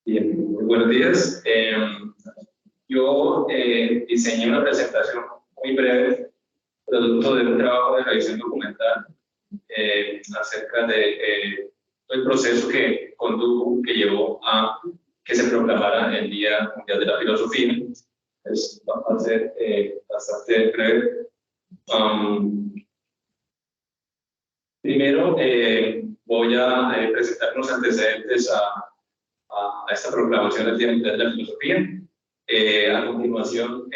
Bien, muy buenos días. Yo diseñé una presentación muy breve, producto de un trabajo de revisión documental acerca de el proceso que condujo, que llevó a que se proclamara el Día Mundial de la Filosofía. Va a ser bastante breve. Primero voy a presentar unos antecedentes a esta proclamación del Día Mundial de la Filosofía. A continuación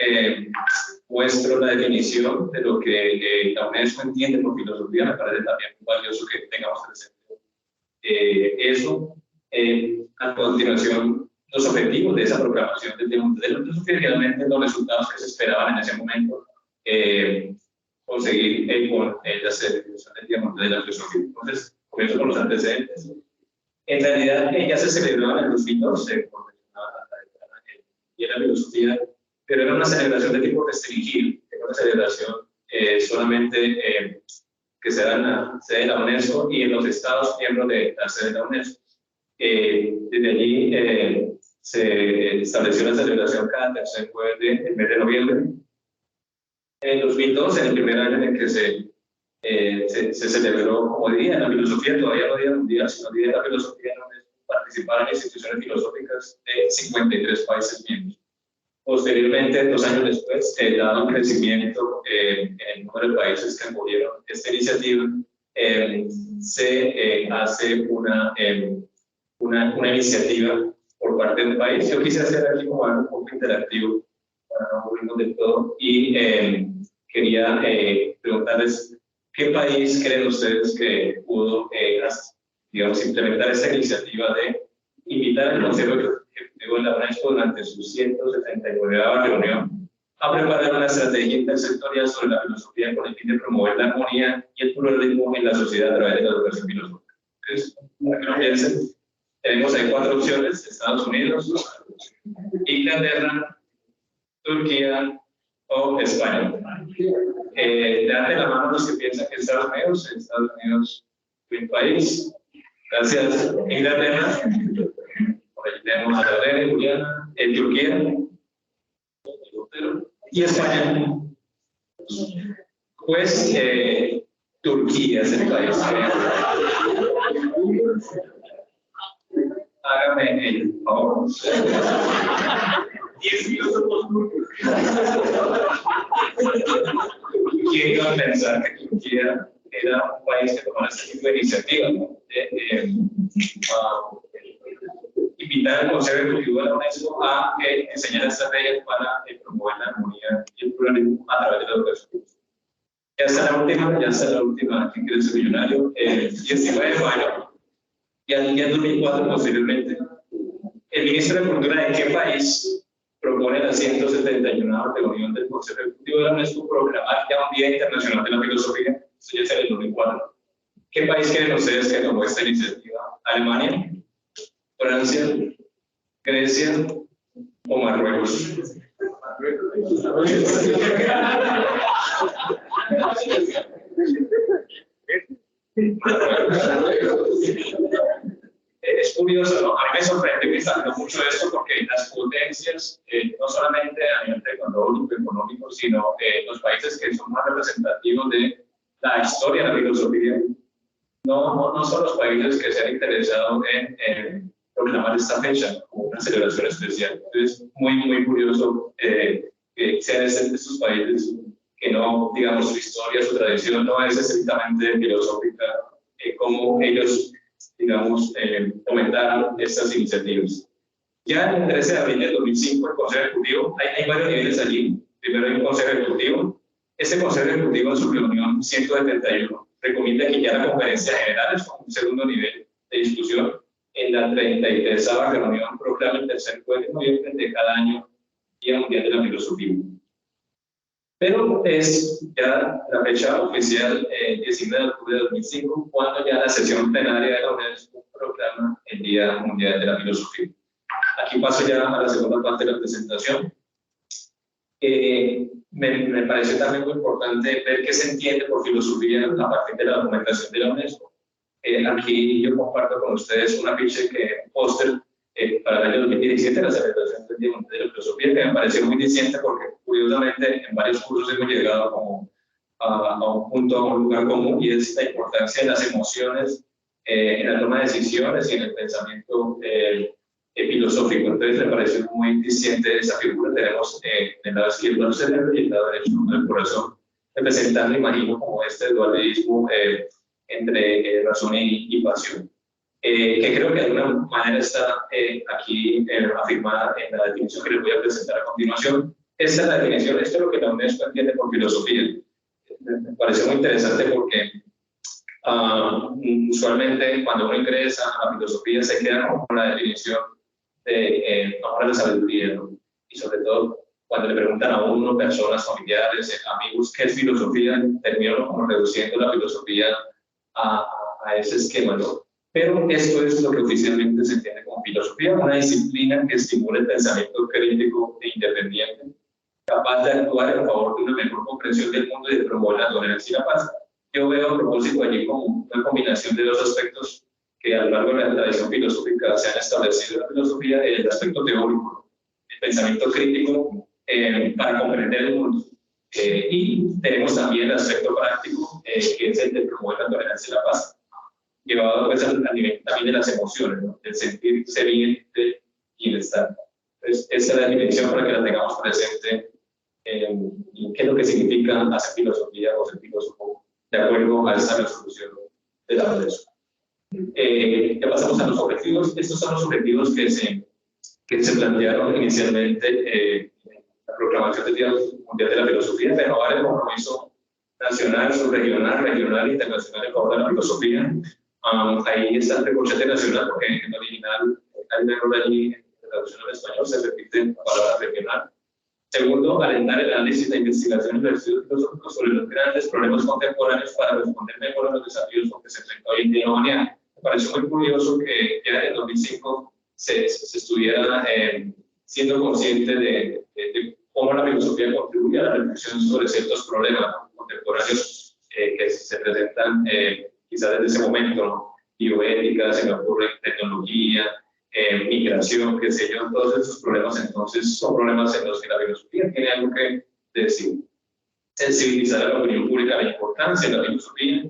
muestro la definición de lo que la UNESCO entiende por filosofía. Me parece también muy valioso que tengamos presente eso. A continuación, los objetivos de esa proclamación del Día Mundial de la Filosofía, realmente los resultados que se esperaban en ese momento conseguir con la celebración del Día Mundial de la Filosofía. Entonces, comienzo con los antecedentes. En realidad, ya se celebraban en 2012 por el Día de la Filosofía, pero era una celebración de tipo restringido, era una celebración solamente que se da en la sede de la UNESCO y en los estados miembros de la sede de la UNESCO. Desde allí se estableció la celebración cada tercer jueves del mes de noviembre. En 2012, en el primer año en el que se celebró como Día de la Filosofía, todavía no Día Mundial, sino Día de la Filosofía, donde participaron instituciones filosóficas de 53 países miembros. Posteriormente, 2 años después, dado un crecimiento en el número de países que acogieron esta iniciativa, se hace una iniciativa por parte del país. Yo quise hacer aquí como algo un poco interactivo para no aburrirnos del todo y quería preguntarles qué país creen ustedes que pudo, digamos, implementar esta iniciativa de invitar al Consejo Ejecutivo de la UNESCO durante su 179ª reunión a preparar una estrategia intersectorial sobre la filosofía con el fin de promover la armonía y el pluralismo en la sociedad a través de la educación filosófica. Entonces, para que lo piensen, tenemos ahí 4 opciones: Estados Unidos, Inglaterra, Turquía o España. Levanten la mano los que piensan que Estados Unidos es un país. Gracias. Inglaterra. Por allí tenemos a Lorena, Juliana. Turquía. Y España. Pues Turquía es el país. Hágame el favor. 10 filósofos turcos. ¿Quién iba a pensar que Turquía era un país que tomara este tipo de iniciativa, ¿no? Invitar al Consejo Ejecutivo de la UNESCO a diseñar estrategias para promover la armonía y el pluralismo a través de la educación. Ya está la última, ¿quién quiere ser millonario? 19 de mayo, ya en 2004 posteriormente, el ministro de Cultura de qué país propone la 171ª reunión del Consejo Ejecutivo de la UNESCO proclamar ya un Día Internacional de la Filosofía. Esto ya será en el 2004. ¿Qué país creen ustedes que tomó esta iniciativa? ¿Alemania, Francia, Grecia o Marruecos? Es curioso, ¿no? A mí me sorprende que está hablando mucho de esto porque las potencias, no solamente a nivel tecnológico, económico, sino los países que son más representativos de la historia de la filosofía, no son los países que se han interesado en proclamar esta fecha como una celebración especial. Entonces, muy curioso que sean estos países que no, digamos, su historia, su tradición no es estrictamente filosófica, como ellos, digamos, comentaron estas iniciativas. Ya el 13 de abril del 2005, el Consejo Ejecutivo, hay varios niveles allí. Primero hay un Consejo Ejecutivo. Este Consejo Ejecutivo en su reunión 171 recomienda que ya la Conferencia General es como un segundo nivel de discusión. En la 33ª reunión proclama el tercer jueves de noviembre de cada año Día Mundial de la Filosofía. Pero es ya la fecha oficial, 19 de octubre de 2005, cuando ya la sesión plenaria de la UNESCO proclama el Día Mundial de la Filosofía. Aquí paso ya a la segunda parte de la presentación. Me parece también muy importante ver qué se entiende por filosofía a partir de la documentación de la UNESCO. Aquí yo comparto con ustedes un póster para el año 2017, la celebración del Día Mundial de la Filosofía, que me pareció muy diciente porque, curiosamente, en varios cursos hemos llegado como a un punto, a un lugar común, y es la importancia de las emociones en la toma de decisiones y en el pensamiento filosófico. Entonces, me pareció muy diciente esa figura. Tenemos en el lado izquierdo el cerebro y en el lado derecho el corazón, representando, imagino, como este dualismo entre razón y pasión. Que creo que de alguna manera está aquí afirmada en la definición que les voy a presentar a continuación. Esta es la definición, esto es lo que la UNESCO entiende por filosofía. Me parece muy interesante porque usualmente cuando uno ingresa a la filosofía se queda con la definición de la sabiduría, ¿no? Y sobre todo cuando le preguntan a uno, personas, familiares, amigos, ¿qué es filosofía? Termino como reduciendo la filosofía a ese esquema, ¿no? Pero esto es lo que oficialmente se entiende como filosofía, una disciplina que estimula el pensamiento crítico e independiente, capaz de actuar en favor de una mejor comprensión del mundo y de promover la tolerancia y la paz. Yo veo a propósito allí como una combinación de dos aspectos que a lo largo de la tradición filosófica se han establecido en la filosofía: el aspecto teórico, el pensamiento crítico para comprender el mundo. Y tenemos también el aspecto práctico, que es el de promover la tolerancia y la paz, llevado pues, al nivel también de las emociones, ¿no? El sentirse bien y el estar. Entonces, esa es la definición para que la tengamos presente, y qué es lo que significa hacer filosofía o ser filósofo de acuerdo a esta resolución de la UNESCO. Ya pasamos a los objetivos. Estos son los objetivos que se plantearon inicialmente en la proclamación del Día Mundial de la Filosofía: renovar el compromiso nacional, subregional, regional e internacional en favor de la filosofía. Ahí está el recorchete nacional, porque en el original hay un error allí en la traducción al español, se repite la palabra regional. Segundo, alentar el análisis, la investigación y los estudios filosóficos sobre los grandes problemas contemporáneos para responder mejor a los desafíos con que se enfrenta hoy en día la humanidad. Me pareció muy curioso que ya en el 2005 se estuviera siendo consciente de cómo la filosofía contribuye a la reflexión sobre ciertos problemas contemporáneos que se presentan quizás desde ese momento, ¿no? Bioética, se me ocurre tecnología, migración, qué sé yo. Todos esos problemas entonces son problemas en los que la filosofía tiene algo que decir. Sensibilizar a la opinión pública a la importancia de la filosofía,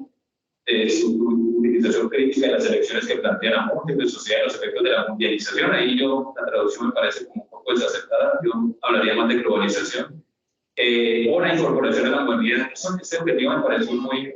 su utilización crítica de las elecciones que plantean a múltiples sociedades, los efectos de la mundialización. Ahí la traducción me parece como un poco desacertada, yo hablaría más de globalización, o la incorporación a la modernidad. Este objetivo me parece muy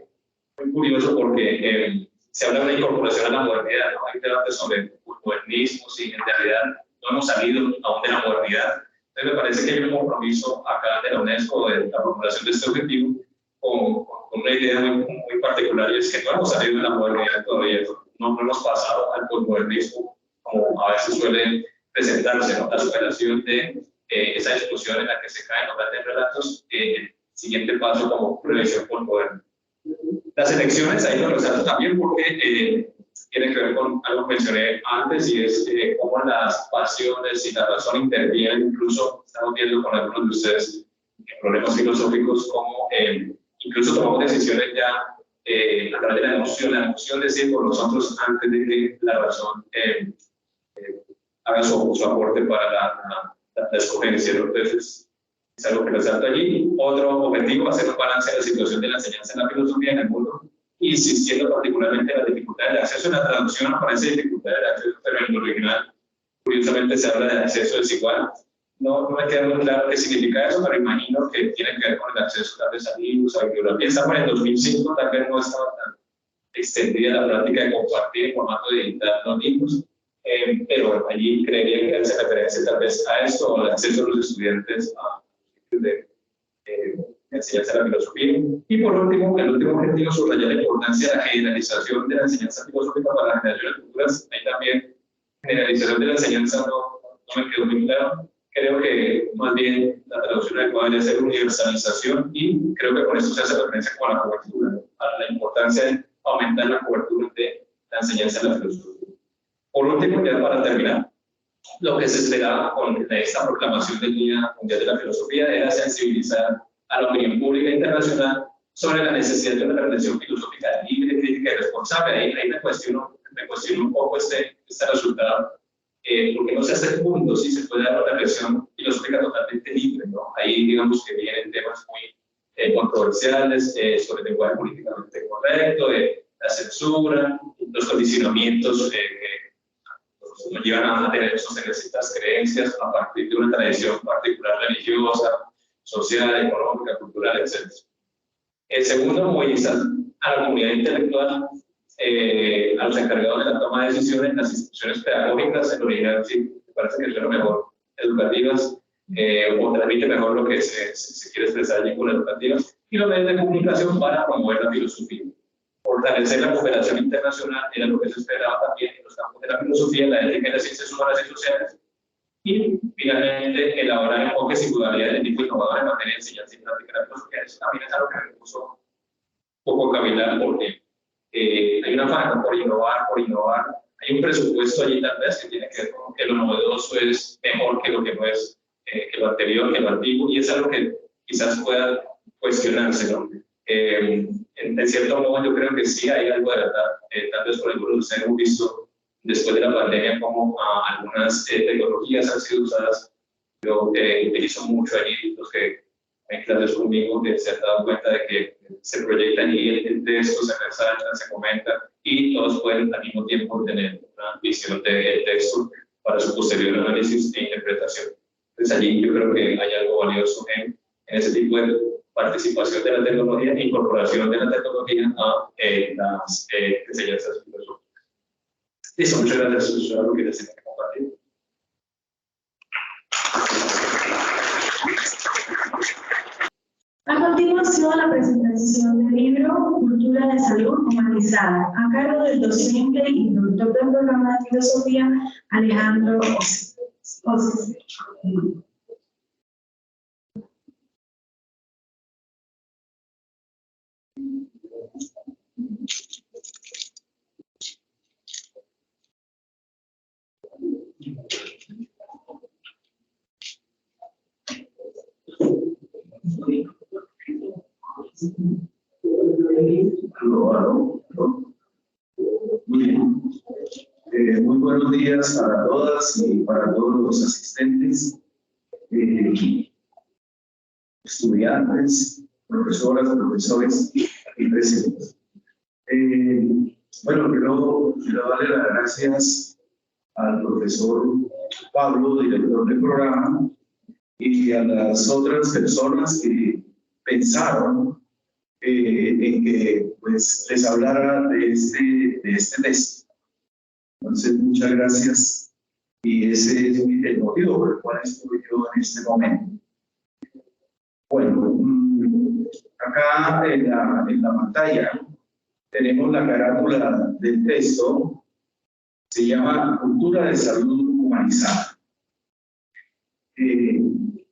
curioso porque se habla de una incorporación a la modernidad, ¿no? Hay debates sobre modernismo, si en realidad no hemos salido aún de la modernidad. Entonces me parece que hay un compromiso acá de la UNESCO de la formulación de este objetivo con una idea muy particular, y es que no hemos salido de la modernidad todavía, no hemos pasado al posmodernismo como a veces suele presentarse, ¿no? La superación de esa discusión en la que se caen los grandes relatos, el siguiente paso como revisión posmoderna. Las elecciones, ahí lo resalto también porque tiene que ver con algo que mencioné antes, y es cómo las pasiones y la razón intervienen. Incluso estamos viendo con algunos de ustedes problemas filosóficos, como incluso tomamos decisiones ya a través de la emoción decide por nosotros antes de que la razón haga su aporte para la escogencia, ¿no? Entonces, es algo que resalto allí. Otro objetivo: hacer un balance de la situación de la enseñanza en la filosofía en el mundo, insistiendo particularmente en la dificultad del acceso. En la traducción aparece dificultad del acceso, pero en el original curiosamente se habla de acceso desigual. No me queda muy claro qué significa eso, pero imagino que tiene que ver con el acceso tal vez a libros, a bibliografía. Estamos en el 2005, tal vez no estaba tan extendida la práctica de compartir en formato digital los libros, pero allí creería que hace referencia tal vez a esto, o al acceso de los estudiantes a de enseñanza de la filosofía. Y por último, el último objetivo: subrayar la importancia de la generalización de la enseñanza filosófica para las generaciones futuras. Ahí también generalización de la enseñanza no me quedó muy claro. Creo que más bien la traducción adecuada debe ser universalización, y creo que con esto se hace referencia con la cobertura, ¿no? A la importancia de aumentar la cobertura de la enseñanza de la filosofía. Por último, ya para terminar, lo que se esperaba con esta proclamación del Día Mundial de la Filosofía era sensibilizar a la opinión pública internacional sobre la necesidad de una reflexión filosófica libre, crítica y responsable. Ahí me cuestiono un poco este resultado, porque no se hace punto, sí se puede dar una versión filosófica totalmente libre, ¿no? Ahí digamos que vienen temas muy controversiales sobre el lenguaje políticamente correcto, la censura, los condicionamientos que nos llevan a tener ciertas creencias a partir de una tradición particular religiosa, social, económica, cultural, etc. El segundo, movilizar a la comunidad intelectual, a los encargados de la toma de decisiones en las instituciones pedagógicas, en realidad sí, me parece que es lo mejor, educativas, o transmite mejor lo que se quiere expresar allí con educativas, y los medios de comunicación para promover la filosofía. Fortalecer la cooperación internacional era lo que se esperaba también en los campos de la filosofía, la ética y las ciencias humanas y sociales, y finalmente elaborar enfoques y modalidades de tipo innovador en materia de enseñanza y práctica de la filosofía. Eso también es algo que me puso un poco cavilar, porque hay una afán por innovar, hay un presupuesto allí tal vez que tiene que ver con que lo novedoso es mejor que lo que no es, que lo anterior, que lo antiguo, y es algo que quizás pueda cuestionarse, ¿no? En cierto modo yo creo que sí hay algo de verdad, tal vez por algunos de ustedes hemos visto después de la pandemia como algunas tecnologías han sido usadas. Yo utilizo mucho allí, los que en clases conmigo, que se han dado cuenta de que se proyectan y el texto se resalta, se comenta, y todos pueden al mismo tiempo tener una visión del texto para su posterior análisis e interpretación. Entonces allí yo creo que hay algo valioso en ese tipo de participación de la tecnología e incorporación de la tecnología a las enseñanzas filosóficas. Listo, muchas gracias. Eso es algo que les tengo que compartir. A continuación, la presentación del libro Cultura de Salud Humanizada, a cargo del docente y instructor del programa de filosofía Alejandro Osis. Muy bien. Muy buenos días para todas y para todos los asistentes, estudiantes, profesoras, profesores y presentes. Bueno, quiero darle las gracias al profesor Pablo, director del programa, y a las otras personas que pensaron en que pues, les hablara de este texto. Entonces, muchas gracias, y ese es el motivo por el cual estoy yo en este momento. Bueno, acá en la pantalla tenemos la carátula del texto, se llama Cultura de Salud Humanizada.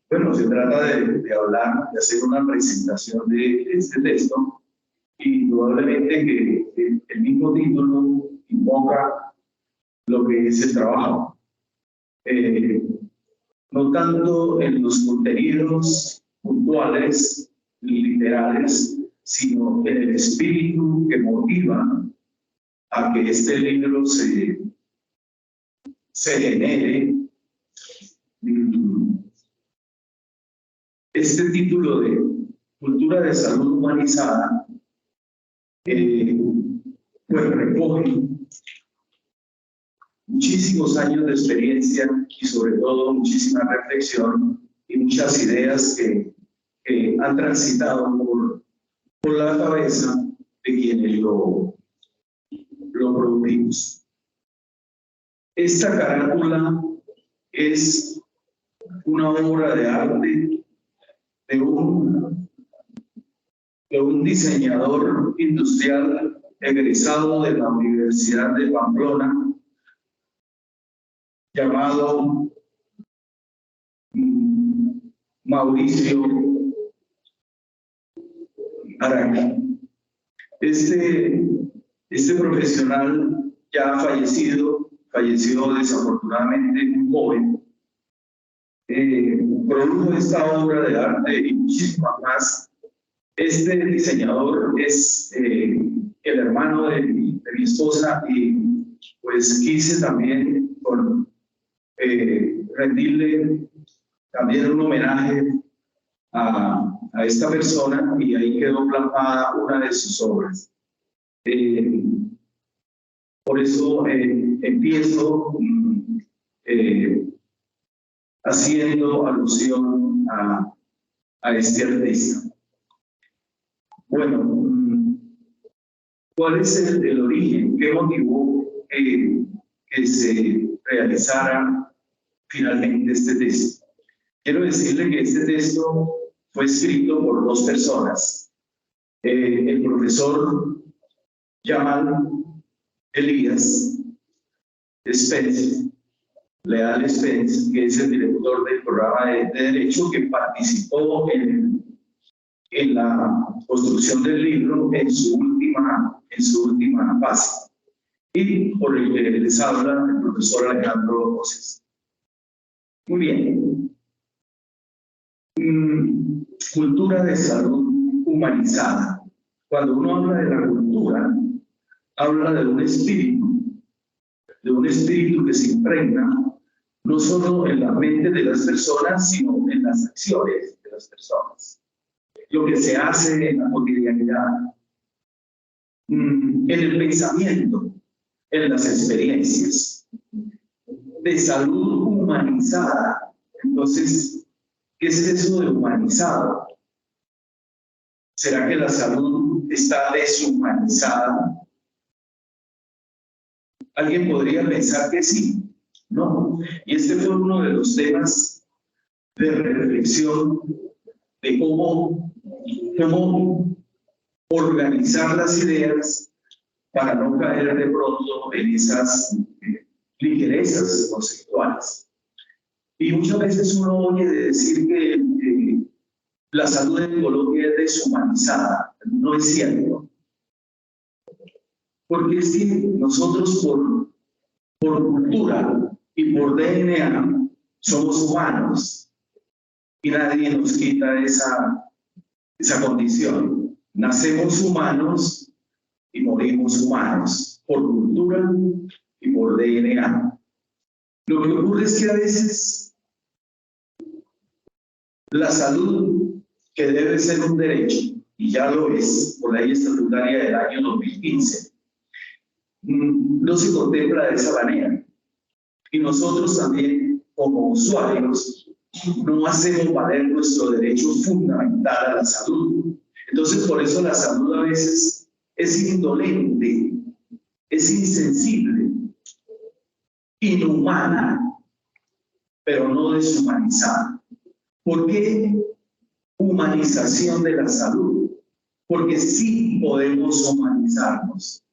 Bueno, se trata de hablar, de hacer una presentación de este texto, y probablemente que el mismo título invoca lo que es el trabajo. No tanto en los contenidos puntuales, literales, sino en el espíritu que motiva a que este libro se genere. Este título de Cultura de Salud Humanizada pues recoge muchísimos años de experiencia y sobre todo muchísima reflexión y muchas ideas que han transitado por la cabeza de quienes lo producimos. Esta carátula es una obra de arte de un diseñador industrial egresado de la Universidad de Pamplona, llamado Mauricio Araca. Este profesional ya falleció desafortunadamente muy joven. Produjo esta obra de arte y muchísimas más. Este diseñador es el hermano de mi esposa, y pues quise también con rendirle también un homenaje a esta persona, y ahí quedó plasmada una de sus obras. Por eso empiezo haciendo alusión a este artista. Bueno, ¿cuál es el origen? ¿Qué motivó que se realizara finalmente este texto? Quiero decirle que este texto fue escrito por dos personas. El profesor Jamal Elías Spence, Leal Spence, que es el director del programa de Derecho, que participó en la construcción del libro en su última fase. Y por el que les habla el profesor Alejandro José. Muy bien. Cultura de salud humanizada. Cuando uno habla de la cultura, habla de un espíritu que se impregna no solo en la mente de las personas, sino en las acciones de las personas. Lo que se hace en la cotidianidad, en el pensamiento, en las experiencias. De salud humanizada. Entonces, ¿qué es eso de humanizado? ¿Será que la salud está deshumanizada? Alguien podría pensar que sí, ¿no? Y este fue uno de los temas de reflexión de cómo organizar las ideas para no caer de pronto en esas ligerezas conceptuales. Y muchas veces uno oye decir que la salud en Colombia es deshumanizada. No es cierto. Porque es que nosotros por cultura y por DNA somos humanos y nadie nos quita esa condición. Nacemos humanos y morimos humanos por cultura y por DNA. Lo que ocurre es que a veces la salud, que debe ser un derecho, y ya lo es por la ley estatutaria del año 2015, no se contempla de esa manera. Y nosotros también, como usuarios, no hacemos valer nuestro derecho fundamental a la salud. Entonces, por eso la salud a veces es indolente, es insensible, inhumana, pero no deshumanizada. ¿Por qué humanización de la salud? Porque sí podemos humanizarnos.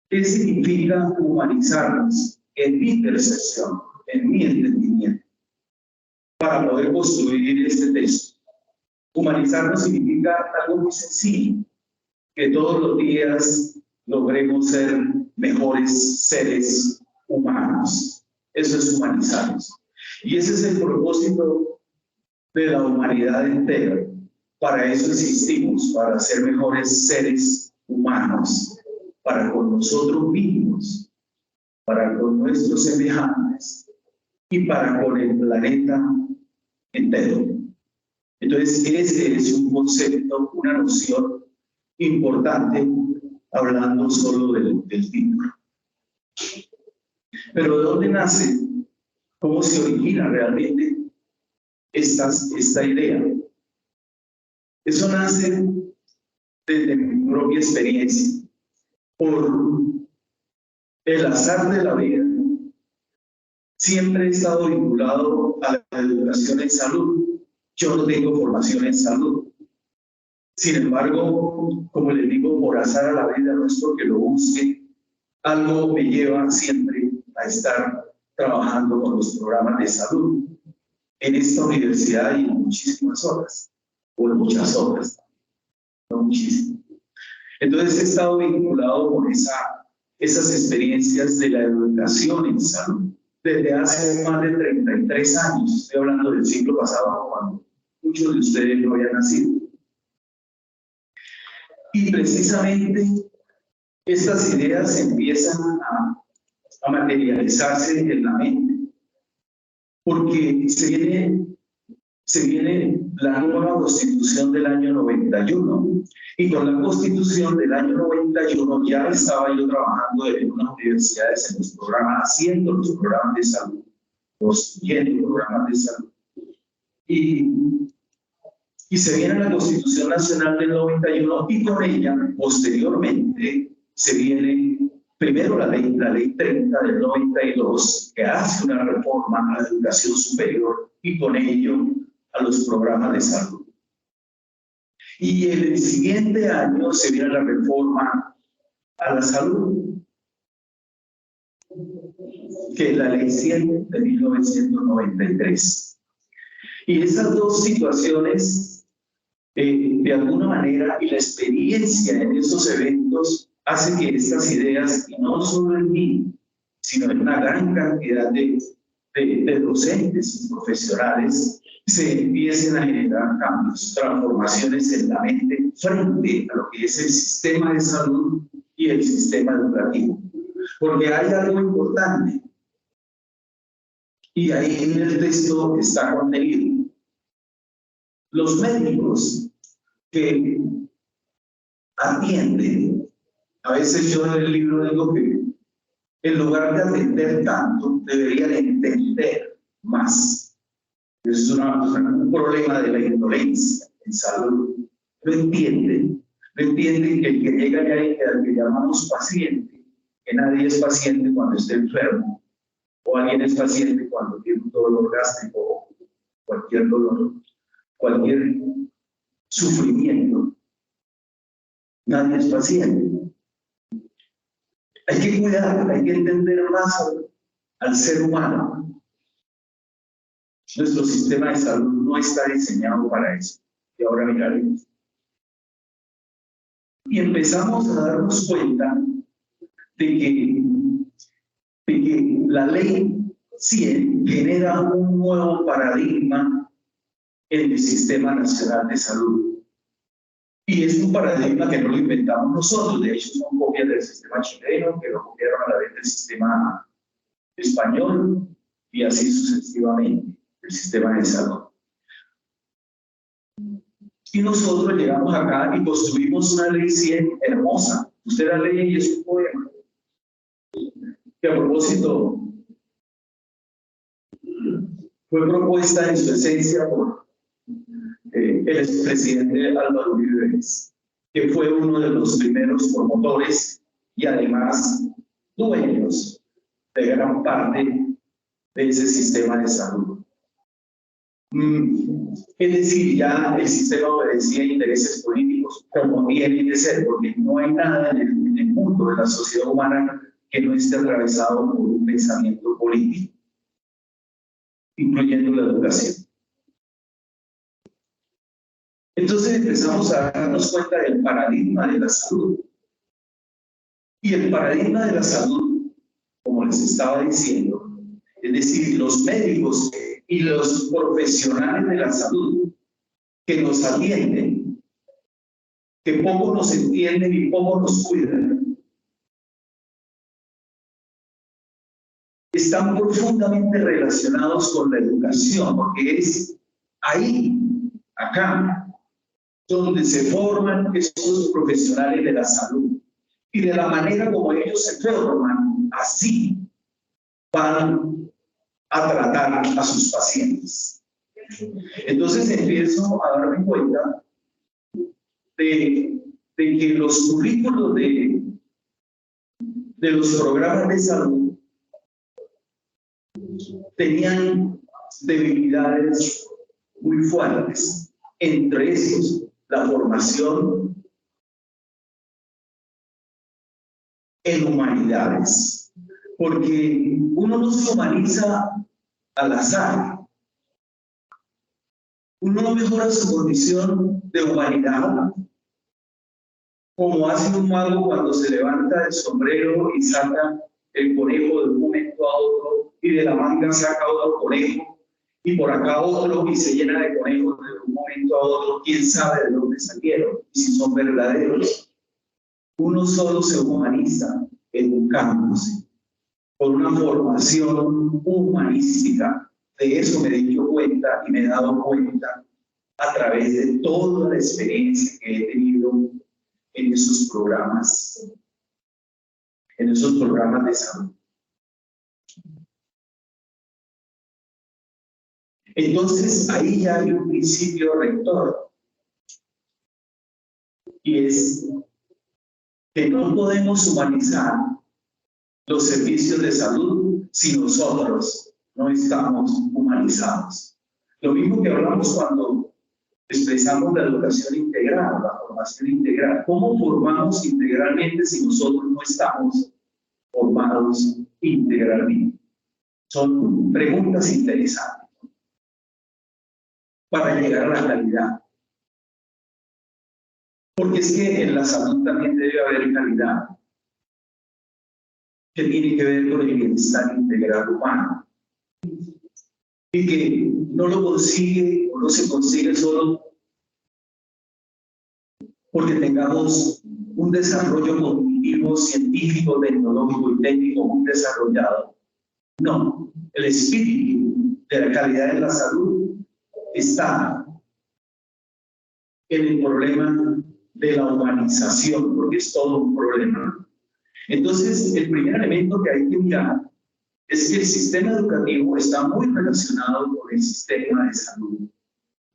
¿Qué significa humanizarnos? En mi percepción, en mi entendimiento, para poder construir este texto. Humanizarnos significa algo muy sencillo, que todos los días logremos ser mejores seres humanos. Eso es humanizarnos. Y ese es el propósito de la humanidad entera. Para eso existimos, para ser mejores seres humanos, para con nosotros mismos, para con nuestros semejantes y para con el planeta entero. Entonces, ese es un concepto, una noción importante, hablando solo del título. Pero ¿de dónde nace? ¿Cómo se origina realmente esta idea? Eso nace desde mi propia experiencia. Por el azar de la vida, siempre he estado vinculado a la educación en salud. Yo no tengo formación en salud. Sin embargo, como les digo, por azar a la vida, no es porque lo busque, algo me lleva siempre a estar trabajando con los programas de salud en esta universidad y en muchísimas otras, o en muchas otras, no muchísimas. Entonces he estado vinculado con esas experiencias de la educación en salud desde hace más de 33 años. Estoy hablando del siglo pasado, cuando muchos de ustedes no habían nacido. Y precisamente estas ideas empiezan a materializarse en la mente. porque se viene la nueva Constitución del año 91. Y con la Constitución del año 91 ya estaba yo trabajando en unas universidades en los programas, haciendo los programas de salud, construyendo programas de salud. Y se viene la Constitución Nacional del 91 y con ella, posteriormente, se viene primero la ley 30 del 92, que hace una reforma a la educación superior y con ello a los programas de salud. Y en el siguiente año se viene la reforma a la salud, que es la ley 100 de 1993. Y esas dos situaciones, de alguna manera, y la experiencia en esos eventos, hace que estas ideas, y no solo en mí, sino en una gran cantidad de docentes y profesionales, se empiecen a generar cambios, transformaciones en la mente frente a lo que es el sistema de salud y el sistema educativo. Porque hay algo importante, y ahí en el texto está contenido. Los médicos que atienden, a veces yo en el libro digo que en lugar de atender tanto, deberían entender más. Es un problema de la indolencia en salud. No entienden que el que llega ya y al que llamamos paciente, que nadie es paciente cuando esté enfermo, o alguien es paciente cuando tiene un dolor gástrico o cualquier dolor, cualquier sufrimiento. Nadie es paciente. Hay que cuidar, hay que entender más al ser humano. Nuestro sistema de salud no está diseñado para eso. Y ahora miraremos. Y empezamos a darnos cuenta de que la ley 100 genera un nuevo paradigma en el Sistema Nacional de Salud. Y es un paradigma que no lo inventamos nosotros, de hecho son copias del sistema chileno, que lo copiaron a la vez del sistema español, y así sucesivamente, el sistema de salud. Y nosotros llegamos acá y construimos una ley 100 hermosa. Usted la lee y es un poema. Que a propósito fue propuesta en su esencia por el expresidente Álvaro Uribe Vélez, que fue uno de los primeros promotores y además dueños de gran parte de ese sistema de salud. Es decir, ya el sistema obedecía intereses políticos como tiene de ser, porque no hay nada en el mundo de la sociedad humana que no esté atravesado por un pensamiento político, incluyendo la educación. Entonces empezamos a darnos cuenta del paradigma de la salud. Y el paradigma de la salud, como les estaba diciendo, es decir, los médicos y los profesionales de la salud que nos atienden, que poco nos entienden y poco nos cuidan, están profundamente relacionados con la educación, porque es ahí, acá, donde se forman estos profesionales de la salud. Y de la manera como ellos se forman, así van a tratar a sus pacientes. Entonces empiezo a darme cuenta de que los currículos de los programas de salud tenían debilidades muy fuertes, entre esos la formación en humanidades, porque uno no se humaniza al azar, uno no mejora su condición de humanidad como hace un mago cuando se levanta el sombrero y saca el conejo de un momento a otro y de la manga saca otro conejo y por acá otro y se llena de conejos de un momento a otro, quién sabe de dónde salieron y si son verdaderos. Uno solo se humaniza educándose, con una formación humanística de eso me he dicho cuenta y me he dado cuenta a través de toda la experiencia que he tenido en esos programas de salud. Entonces, ahí ya hay un principio rector, y es que no podemos humanizar los servicios de salud si nosotros no estamos humanizados. Lo mismo que hablamos cuando expresamos la educación integral, la formación integral. ¿Cómo formamos integralmente si nosotros no estamos formados integralmente? Son preguntas interesantes para llegar a la calidad. Porque es que en la salud también debe haber calidad, que tiene que ver con el bienestar integral humano, y que no lo consigue o no se consigue solo porque tengamos un desarrollo cognitivo, científico, tecnológico y técnico muy desarrollado. No, el espíritu de la calidad de la salud está en el problema de la humanización, porque es todo un problema. Entonces, el primer elemento que hay que mirar es que el sistema educativo está muy relacionado con el sistema de salud.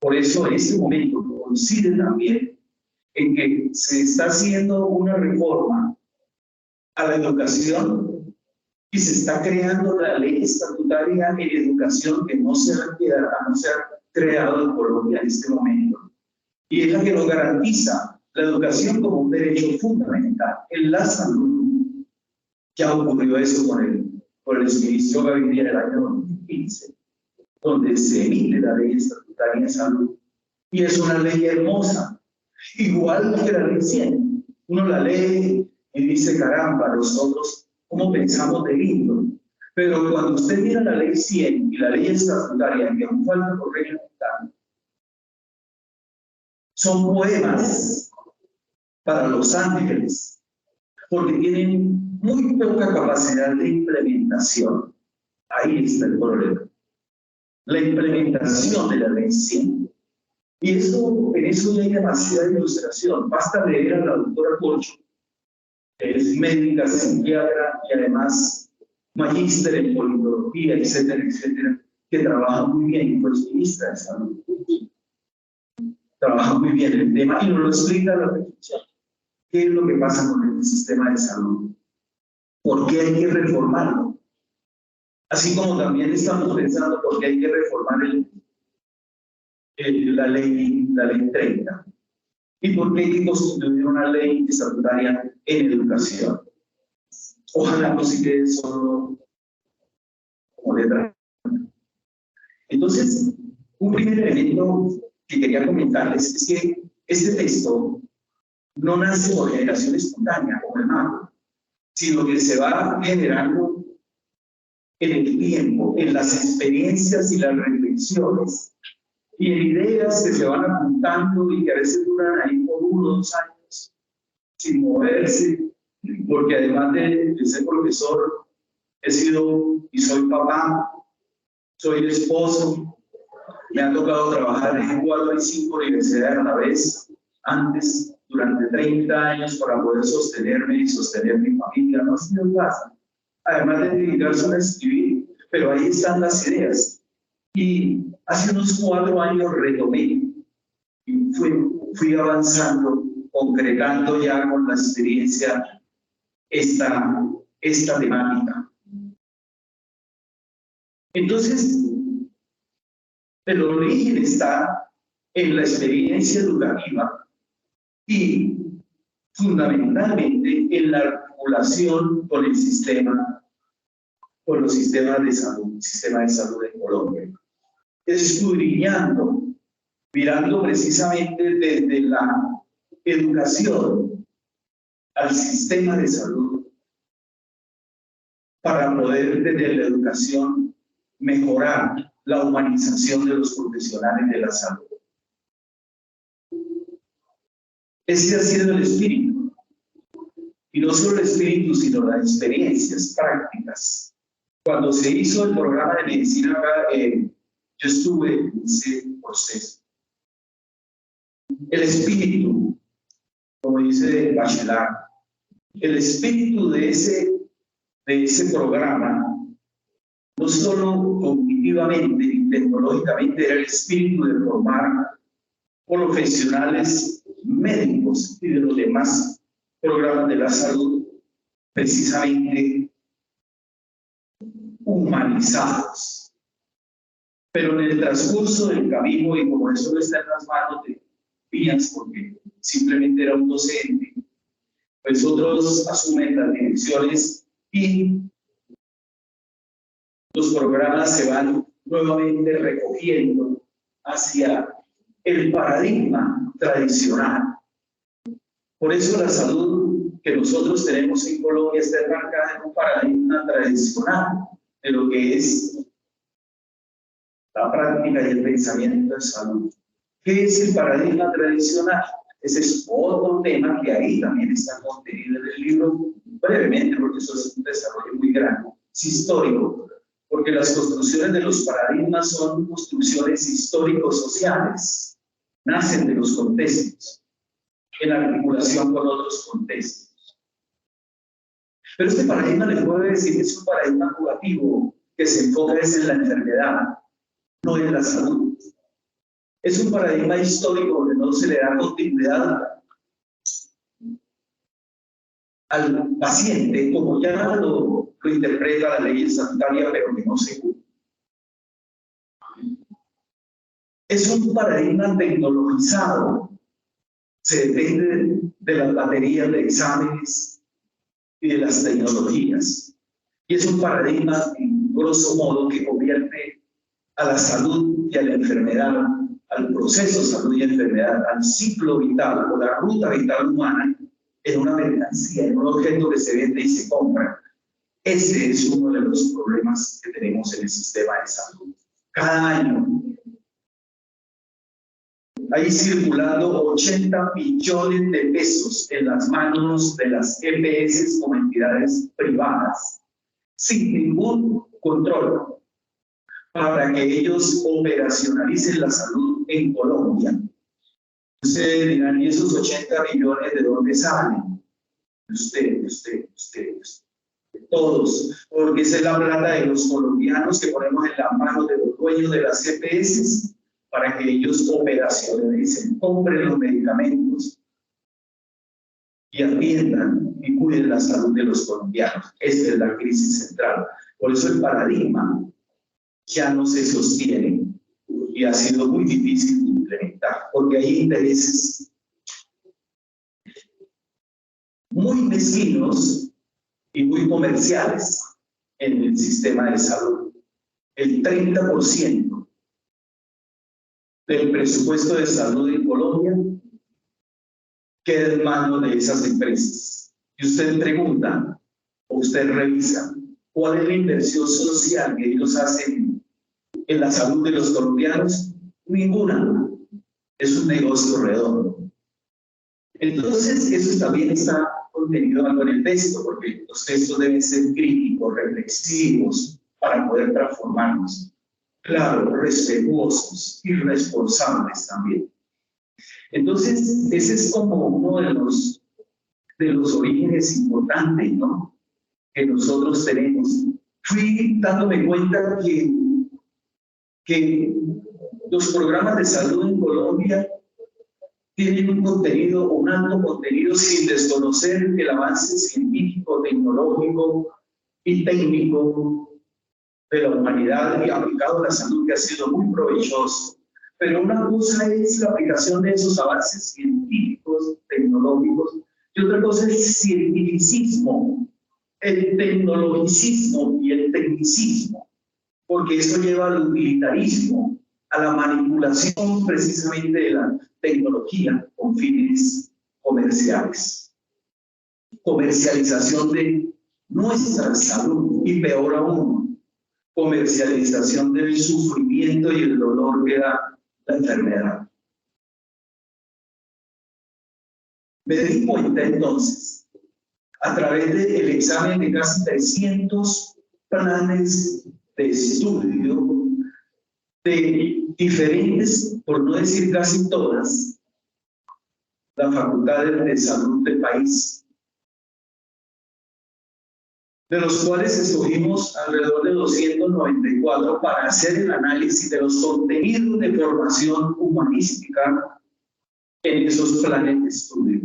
Por eso, en este momento, coincide también en que se está haciendo una reforma a la educación y se está creando la ley estatutaria en educación que no se ha creado en Colombia en este momento. Y es la que nos garantiza la educación como un derecho fundamental en la salud. Ya ocurrió eso con el exministro Gaviria en el año 2015, donde se emite la ley estatutaria de salud. Y es una ley hermosa, igual que la ley 100. Uno la lee y dice, caramba, nosotros, ¿cómo pensamos de lindo? Pero cuando usted mira la ley 100 y la ley estatutaria, que aún falta por reglamentar, son poemas para los ángeles, porque tienen muy poca capacidad de implementación. Ahí está el problema. La implementación de la ley 100. Y eso, en eso ya hay demasiada ilustración. Basta leer a la doctora Corcho, que es médica, psiquiatra y además magíster en politología, etcétera, etcétera, que trabaja muy bien, pues ministra de salud. Trabaja muy bien el tema y nos lo explica a la perfección. ¿Qué es lo que pasa con el sistema de salud? ¿Por qué hay que reformarlo? Así como también estamos pensando por qué hay que reformar la ley 30. ¿Y por qué hay que constituir una ley estatutaria en educación? Ojalá no se quede solo como letra. Entonces, un primer elemento que quería comentarles es que este texto no nace por generación espontánea, como el mago, sino que se va generando en el tiempo, en las experiencias y las reflexiones, y en ideas que se van apuntando y que a veces duran ahí por 1 o 2 años, sin moverse, porque además de ser profesor, he sido y soy papá, soy esposo, me ha tocado trabajar en 4 y 5 universidades a la vez, antes, durante 30 años, para poder sostenerme y sostener mi familia. No ha sido fácil. Además de dedicarse a escribir, pero ahí están las ideas. Y hace unos 4 años retomé y fui avanzando, concretando ya con la experiencia esta temática. Entonces, el origen está en la experiencia educativa y fundamentalmente en la articulación con el sistema, con los sistemas de salud, el sistema de salud en Colombia. Escudriñando, mirando precisamente desde la educación al sistema de salud para poder desde la educación mejorar la humanización de los profesionales de la salud. Ese ha sido el espíritu. Y no solo el espíritu, sino las experiencias prácticas Cuando se hizo el programa de medicina acá, yo estuve en ese proceso. El espíritu, como dice Bachelard, el espíritu de ese programa, no solo cognitivamente y tecnológicamente, era el espíritu de formar profesionales médicos y de los demás programas de la salud, precisamente humanizados. Pero en el transcurso del camino, y como eso no está en las manos de mías, porque simplemente era un docente, pues otros asumen las direcciones y los programas se van nuevamente recogiendo hacia el paradigma tradicional. Por eso la salud que nosotros tenemos en Colombia está enmarcada en un paradigma tradicional de lo que es la práctica y el pensamiento de salud. ¿Qué es el paradigma tradicional? Ese es otro tema que ahí también está contenido en el libro, brevemente, porque eso es un desarrollo muy grande. Es histórico, porque las construcciones de los paradigmas son construcciones histórico-sociales, nacen de los contextos, en articulación con otros contextos. Pero este paradigma les puedo decir que es un paradigma curativo, que se enfoca en la enfermedad, no en la salud. Es un paradigma histórico donde no se le da continuidad al paciente, como ya lo interpreta la ley sanitaria, pero que no se cumple. Es un paradigma tecnologizado. Se depende de las baterías de exámenes y de las tecnologías. Y es un paradigma, en grosso modo, que convierte a la salud y a la enfermedad, al proceso de salud y enfermedad, al ciclo vital o la ruta vital humana, en una mercancía, en un objeto que se vende y se compra. Ese es uno de los problemas que tenemos en el sistema de salud. Cada año hay circulando 80 billones de pesos en las manos de las EPS como entidades privadas, sin ningún control, para que ellos operacionalicen la salud en Colombia. Ustedes dirán, ¿y esos 80 billones de dónde salen? Usted, todos, porque esa es la plata de los colombianos que ponemos en las manos de los dueños de las EPS para que ellos operacionalicen, compren los medicamentos y atiendan y cuiden la salud de los colombianos. Esta es la crisis central. Por eso el paradigma ya no se sostiene y ha sido muy difícil de implementar, porque hay intereses muy mezquinos y muy comerciales en el sistema de salud. El 30% del presupuesto de salud en Colombia queda en manos de esas empresas. Y usted pregunta, o usted revisa, ¿cuál es la inversión social que ellos hacen en la salud de los colombianos? Ninguna. Es un negocio redondo. Entonces, eso también está contenido en el texto, porque los textos deben ser críticos, reflexivos, para poder transformarnos. Claro, respetuosos y responsables también. Entonces, ese es como uno de los orígenes importantes, ¿no?, que nosotros tenemos. Fui dándome cuenta que los programas de salud en Colombia tienen un contenido, un alto contenido, sin desconocer el avance científico, tecnológico y técnico de la humanidad y aplicado a la salud, que ha sido muy provechoso. Pero una cosa es la aplicación de esos avances científicos, tecnológicos, y otra cosa es el cientificismo, el tecnologicismo y el tecnicismo, porque eso lleva al utilitarismo, a la manipulación precisamente de la tecnología con fines comerciales. Comercialización de nuestra salud y, peor aún, comercialización del sufrimiento y el dolor que da la enfermedad. Me di cuenta entonces, a través del examen de casi 300 planes de estudio de diferentes, por no decir casi todas, las facultades de salud del país, de los cuales escogimos alrededor de 294 para hacer el análisis de los contenidos de formación humanística en esos planes de estudio.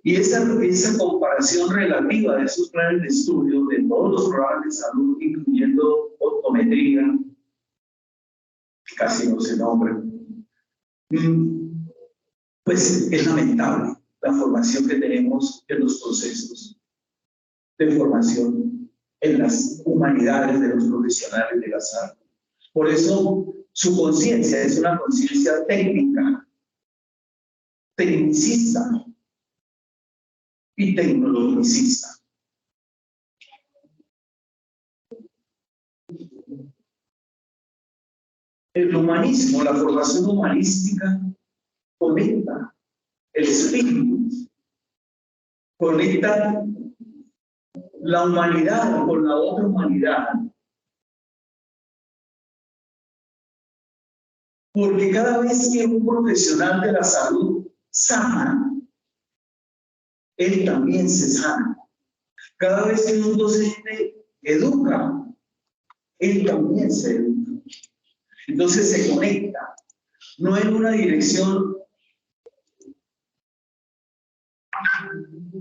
Y esa comparación relativa de esos planes de estudio de todos los programas de salud, incluyendo optometría, que casi no se nombra, pues es lamentable la formación que tenemos en los procesos de formación en las humanidades de los profesionales de la salud. Por eso su conciencia es una conciencia técnica, tecnicista y tecnologicista. El humanismo, la formación humanística, conecta el espíritu, conecta la humanidad con la otra humanidad. Porque cada vez que un profesional de la salud sana, él también se sana. Cada vez que un docente educa, él también se educa. Entonces se conecta, no en una dirección,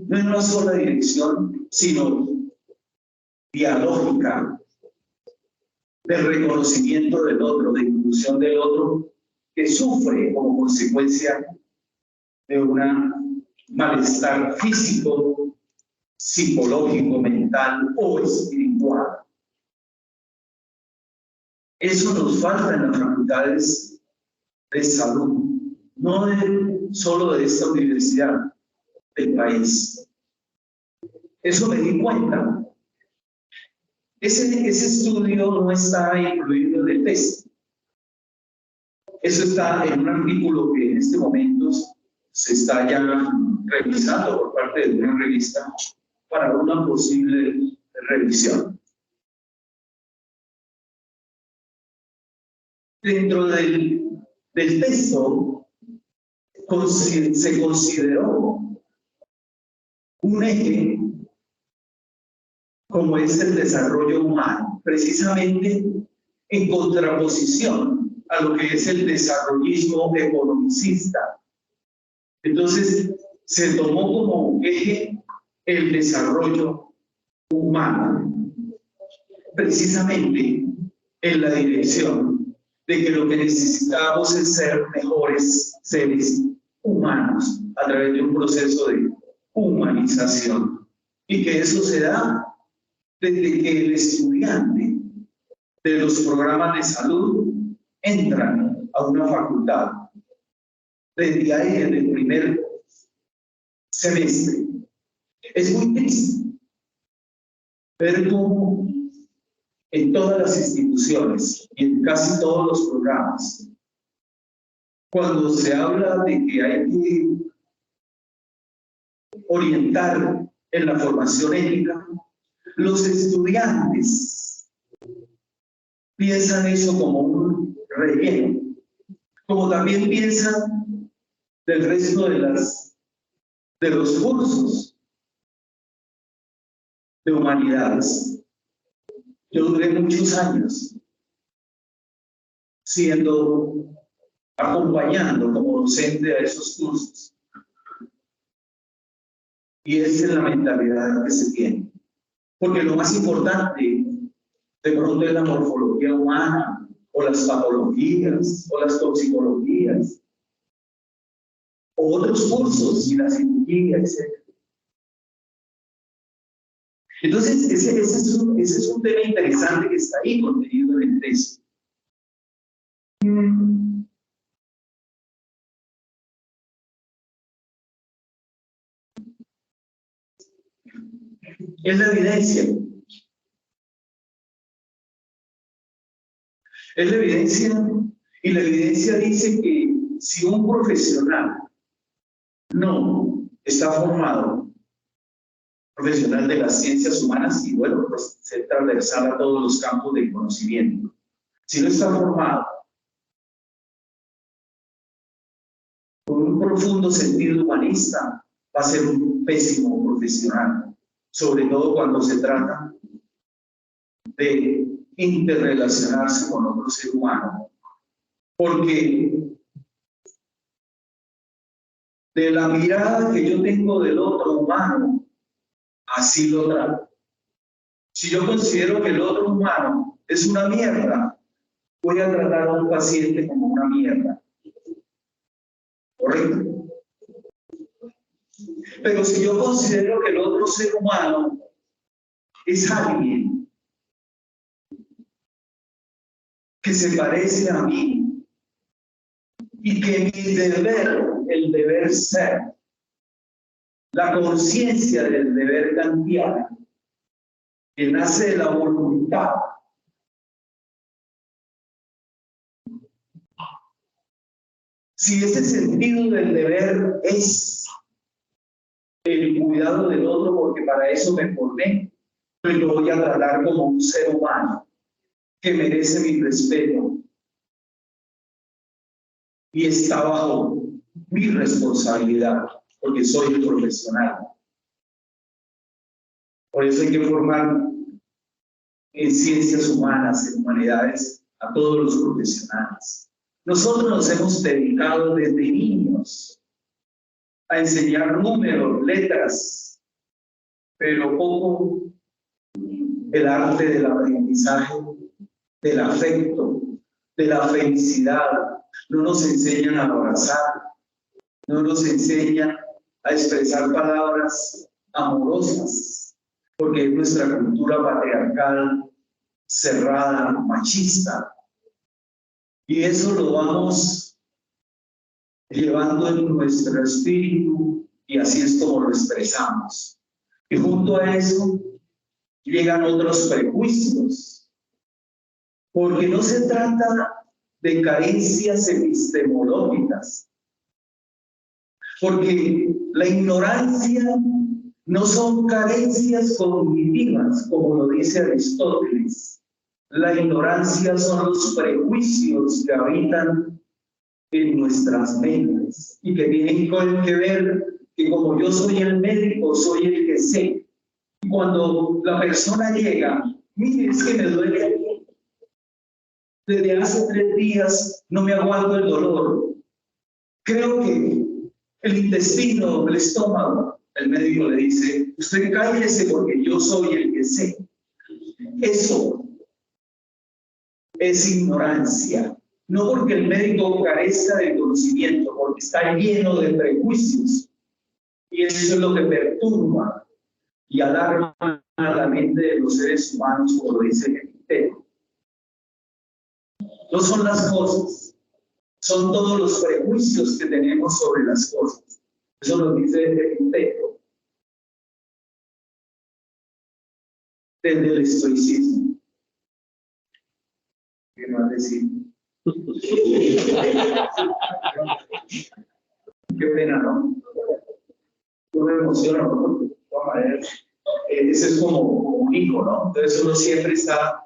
no en una sola dirección, sino dialógica, de reconocimiento del otro, de inclusión del otro, que sufre como consecuencia de un malestar físico, psicológico, mental o espiritual. Eso nos falta en las facultades de salud, no solo de esta universidad, del país. Eso me di cuenta. Ese estudio no está incluido en el test. Eso está en un artículo que en este momento se está ya revisando por parte de una revista para una posible revisión. Dentro del texto se consideró un eje como es el desarrollo humano, precisamente en contraposición a lo que es el desarrollismo economicista. Entonces, se tomó como eje el desarrollo humano, precisamente en la dirección de que lo que necesitamos es ser mejores seres humanos a través de un proceso de humanización, y que eso se da desde que el estudiante de los programas de salud entra a una facultad, desde ahí, en el primer semestre. Es muy triste ver cómo en todas las instituciones y en casi todos los programas, cuando se habla de que hay que orientar en la formación ética, los estudiantes piensan eso como un relleno, como también piensan del resto de los cursos de humanidades. Yo duré muchos años acompañando como docente a esos cursos. Y esa es la mentalidad que se tiene. Porque lo más importante de pronto es la morfología humana, o las patologías, o las toxicologías, o otros cursos, y la cirugía, etc. Entonces, ese es un tema interesante que está ahí contenido en el texto. Es la evidencia. Es la evidencia, y la evidencia dice que si un profesional no está formado profesional de las ciencias humanas y bueno, pues ser transversal a todos los campos del conocimiento. Si no está formado con un profundo sentido humanista, va a ser un pésimo profesional, sobre todo cuando se trata de interrelacionarse con otro ser humano. Porque de la mirada que yo tengo del otro humano, así lo trato. Si yo considero que el otro humano es una mierda, voy a tratar a un paciente como una mierda. ¿Correcto? Pero si yo considero que el otro ser humano es alguien que se parece a mí y que mi deber, el deber ser, la conciencia del deber cambiar, que nace de la voluntad, si ese sentido del deber es el cuidado del otro, porque para eso me formé, pues lo voy a tratar como un ser humano que merece mi respeto y está bajo mi responsabilidad, porque soy el profesional. Por eso hay que formar en ciencias humanas, en humanidades, a todos los profesionales. Nosotros nos hemos dedicado desde niños a enseñar números, letras, pero poco el arte del aprendizaje, del afecto, de la felicidad. No nos enseñan a abrazar, no nos enseñan a expresar palabras amorosas, porque es nuestra cultura patriarcal, cerrada, machista. Y eso lo vamos llevando en nuestro espíritu y así es como lo expresamos. Y junto a eso llegan otros prejuicios, porque no se trata de carencias epistemológicas, porque la ignorancia no son carencias cognitivas, como lo dice Aristóteles. La ignorancia son los prejuicios que habitan en nuestras mentes y que tienen que ver que como yo soy el médico, soy el que sé. Y cuando la persona llega, mire, es que me duele aquí. Desde hace 3 días no me aguanto el dolor. Creo que el intestino, el estómago, el médico le dice, usted cállese porque yo soy el que sé. Eso es ignorancia. No porque el médico carezca de conocimiento, porque está lleno de prejuicios. Y eso es lo que perturba y alarma a la mente de los seres humanos, como lo dice Epicteto. No son las cosas, son todos los prejuicios que tenemos sobre las cosas. Eso lo dice Epicteto. Desde el estoicismo. ¿Qué más decir? Qué pena, ¿no? Yo me emociono, ¿no? De todas maneras, ese es como un hijo, ¿no? Entonces uno siempre está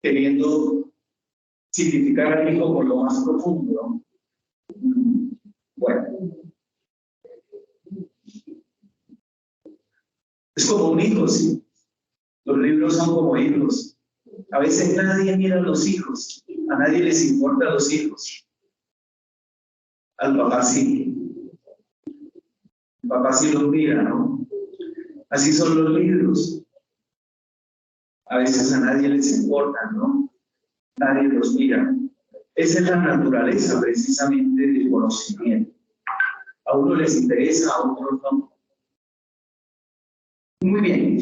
queriendo significar al hijo por lo más profundo, ¿no? Bueno. Es como un hijo, sí. Los libros son como hijos. A veces nadie mira a los hijos. A nadie les importa a los hijos. Al papá sí. El papá sí los mira, ¿no? Así son los libros. A veces a nadie les importa, ¿no? Nadie los mira. Esa es la naturaleza precisamente del conocimiento. A uno les interesa, a otros no. Muy bien.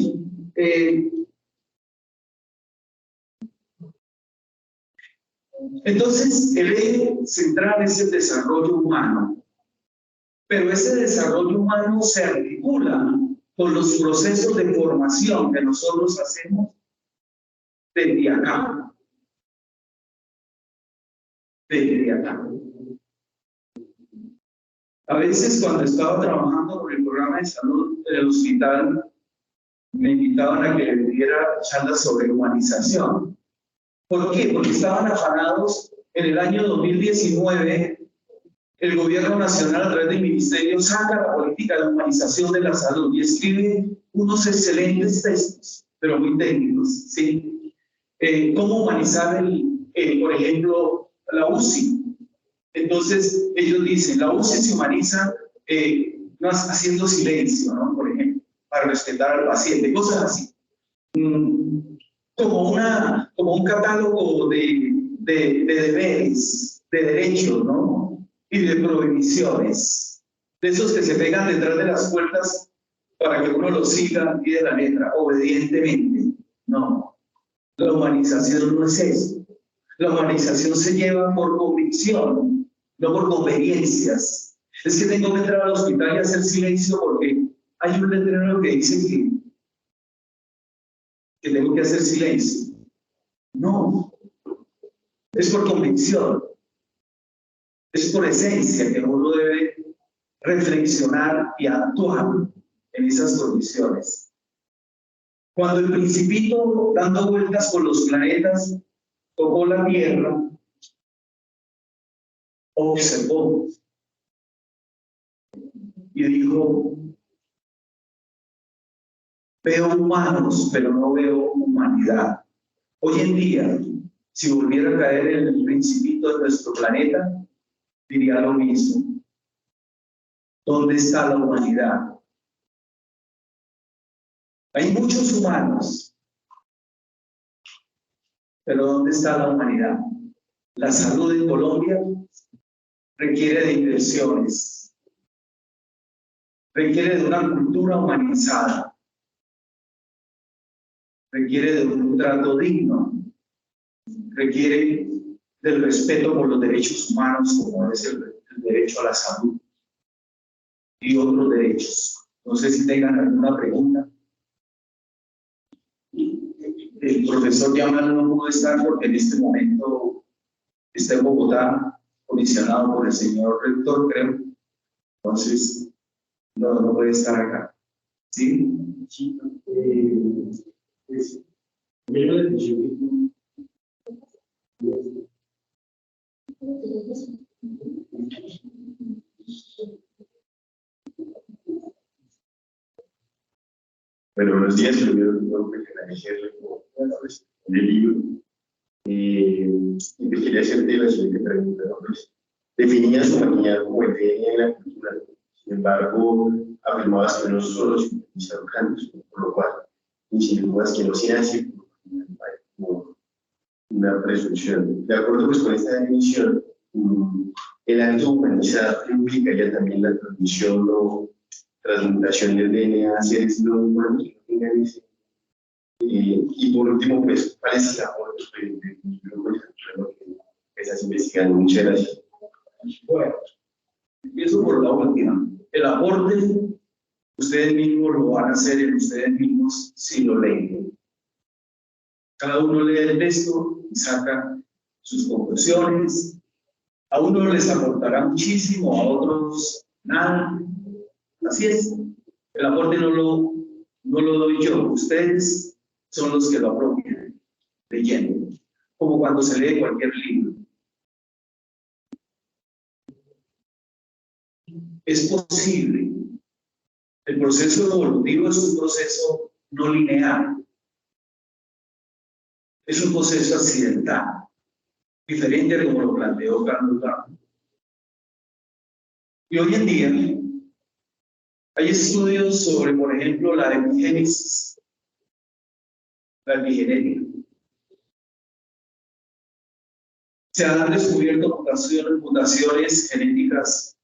Entonces, el eje central es el desarrollo humano. Pero ese desarrollo humano se articula con los procesos de formación que nosotros hacemos desde acá. Desde acá. A veces cuando estaba trabajando con el programa de salud del hospital, me invitaban a que diera charlas sobre humanización. ¿Por qué? Porque estaban afanados. En el año 2019, el gobierno nacional a través del ministerio saca la política de humanización de la salud y escribe unos excelentes textos, pero muy técnicos, ¿sí? Cómo humanizar, por ejemplo, la UCI. Entonces, ellos dicen, la UCI se humaniza no haciendo silencio, ¿no? Por ejemplo, para respetar al paciente, cosas así. Como un catálogo de deberes, de derechos, ¿no? Y de prohibiciones, de esos que se pegan detrás de las puertas para que uno los siga y de la letra, obedientemente. No, la humanización no es eso. La humanización se lleva por convicción, no por conveniencias. Es que tengo que entrar al hospital y hacer silencio porque hay un letrero que dice que tengo que hacer silencio. No, es por convicción. Es por esencia que uno debe reflexionar y actuar en esas condiciones. Cuando el Principito, dando vueltas por los planetas, tocó la Tierra, observó y dijo: veo humanos, pero no veo humanidad. Hoy en día, si volviera a caer el Principito de nuestro planeta, diría lo mismo. ¿Dónde está la humanidad? Hay muchos humanos, pero ¿dónde está la humanidad? La salud en Colombia requiere de inversiones, requiere de una cultura humanizada, requiere de un trato digno, requiere del respeto por los derechos humanos, como es el derecho a la salud y otros derechos. No sé si tengan alguna pregunta. El profesor Yamal no pudo estar porque en este momento está en Bogotá, comisionado por el señor rector, creo. Entonces, no puede estar acá. ¿Sí? Sí. Bueno, buenos días. Primero que agradecerle por el libro. Y te quería hacerte la siguiente pregunta, ¿no? Pues, definías humanidad como etnia en la cultura. Sin embargo, afirmabas que no solo se utilizaron cantos, por lo cual insinúas que no se hace como una presunción. De acuerdo pues, con esta definición, el acto humanizado implicaría también la transmisión o transmutación del DNA a seres no humanos que no tengan ese. Y por último, pues, ¿cuál es el aporte de mi grupo que estás investigando? Muchas gracias. Bueno, empiezo por la última. El aporte, ustedes mismos lo van a hacer en ustedes mismos si lo leen. Cada uno lee el texto y saca sus conclusiones. A uno les aportará muchísimo, a otros nada. Así es. El aporte no lo doy yo. Ustedes son los que lo apropian, leyendo. Como cuando se lee cualquier libro. Es posible. El proceso evolutivo es un proceso no lineal. Es un proceso accidental, diferente a como lo planteó Carlos Darwin. Y hoy en día hay estudios sobre, por ejemplo, la epigénesis, la epigenética. Se han descubierto mutaciones genéticas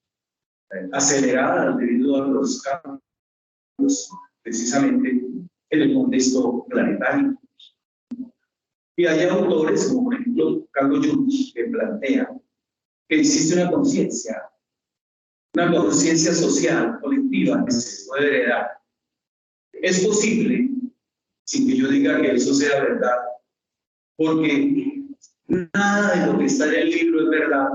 aceleradas debido a los cambios, precisamente en el contexto planetario. Y hay autores, como por ejemplo Carlos Jung, que plantean que existe una conciencia social, colectiva, que se puede heredar. Es posible, sin que yo diga que eso sea verdad, porque nada de lo que está en el libro es verdad.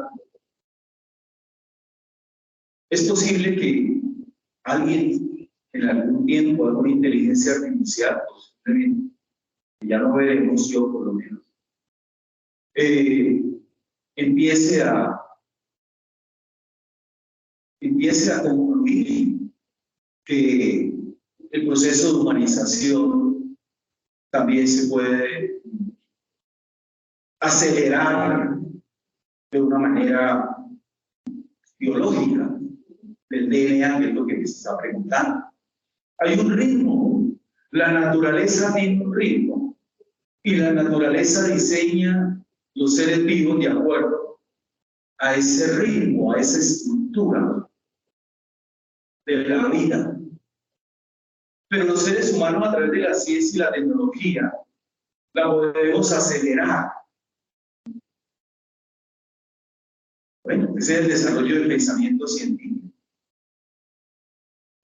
Es posible que alguien en algún tiempo alguna inteligencia artificial, posiblemente, que ya no veremos yo por lo menos, empiece a concluir que el proceso de humanización también se puede acelerar de una manera biológica del DNA, que es lo que se está preguntando. Hay un ritmo, la naturaleza tiene un ritmo y la naturaleza diseña los seres vivos de acuerdo a ese ritmo, a esa estructura de la vida. Pero los seres humanos, a través de la ciencia y la tecnología, la podemos acelerar. Bueno, ese es el desarrollo del pensamiento científico.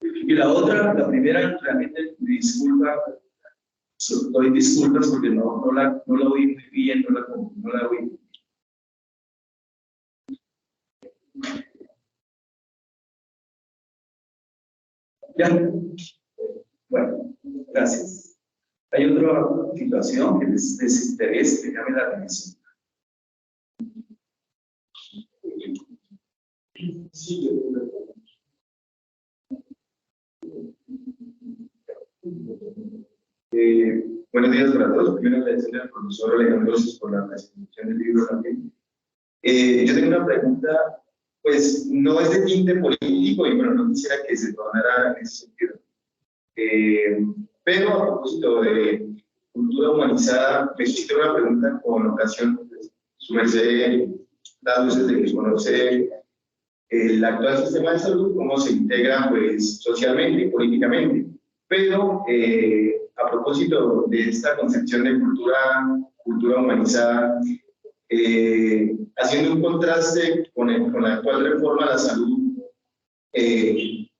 Y la otra, la primera, realmente me disculpa, doy disculpas porque no la oí muy bien, no la oí. Ya. Bueno, gracias. Hay otra situación que les interesa, que llame la atención. Buenos días para todos. Primero agradecerle al profesor Alejandro por la presentación del libro también. Yo tengo una pregunta, pues no es de tinte político y bueno, no quisiera que se tornara en ese sentido. Pero a propósito de cultura humanizada, me suscita una pregunta con ocasión, pues, su merced da luces de que conoce el actual sistema de salud, cómo se integra pues, socialmente y políticamente. Pero a propósito de esta concepción de cultura humanizada, haciendo un contraste con la actual reforma a la salud,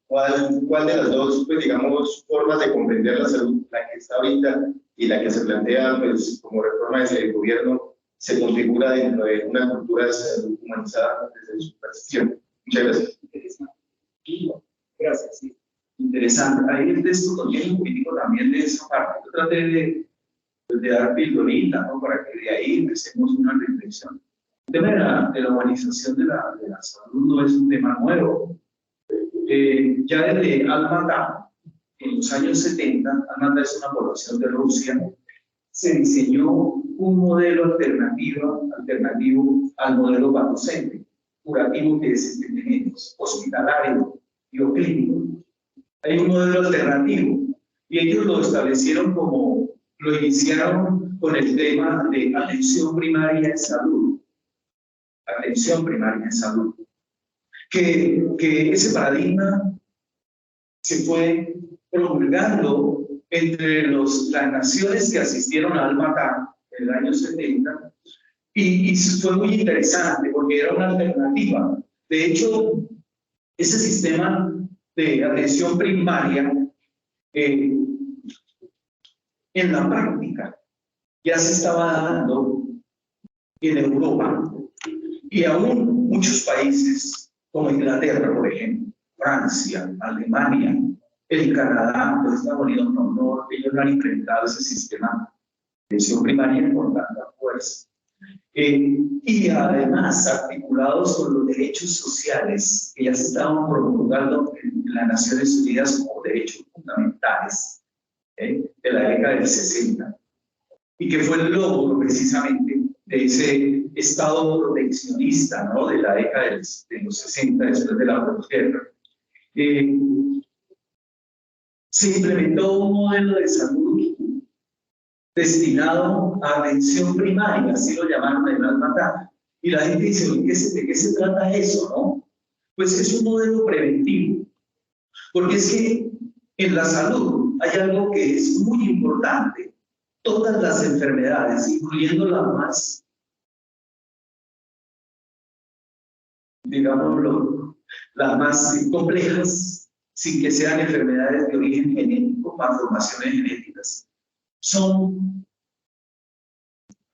¿cuál de las dos, pues, digamos, formas de comprender la salud, la que está ahorita y la que se plantea pues, como reforma desde el gobierno, se configura dentro de una cultura de salud humanizada desde su percepción? Muchas gracias. Gracias, sí. Interesante. Ahí el texto contiene un poquitico también de esa parte. Yo traté de dar pildorita, ¿no? Para que de ahí empecemos una reflexión. El tema de la humanización de la salud no es un tema nuevo. Ya desde Almatá, en los años 70, Almatá es una población de Rusia, se diseñó un modelo alternativo al modelo patocéntrico, curativo, que es el que tenemos, hospitalario, bioclínico. Hay un modelo alternativo y ellos lo establecieron como, lo iniciaron con el tema de atención primaria en salud. Atención primaria en salud. Que ese paradigma se fue promulgando entre las naciones que asistieron a Almatá en el año 70 y fue muy interesante porque era una alternativa. De hecho, ese sistema de atención primaria en la práctica ya se estaba dando en Europa y aún muchos países como Inglaterra, por ejemplo, Francia, Alemania, el Canadá, los Estados Unidos, ellos no han implementado ese sistema de atención primaria con tanta fuerza. Y además articulados con los derechos sociales que ya se estaban promulgando en las Naciones Unidas como derechos fundamentales de la década del 60, y que fue el logro precisamente de ese estado proteccionista, ¿no? De la década de los 60, después de la posguerra. Se implementó un modelo de salud destinado a atención primaria, así lo llamaron en Almatá. Y la gente dice, ¿de qué se trata eso, no? Pues es un modelo preventivo, porque es que en la salud hay algo que es muy importante. Todas las enfermedades, incluyendo las más, digámoslo, las más complejas, sin que sean enfermedades de origen genético, malformaciones genéticas, son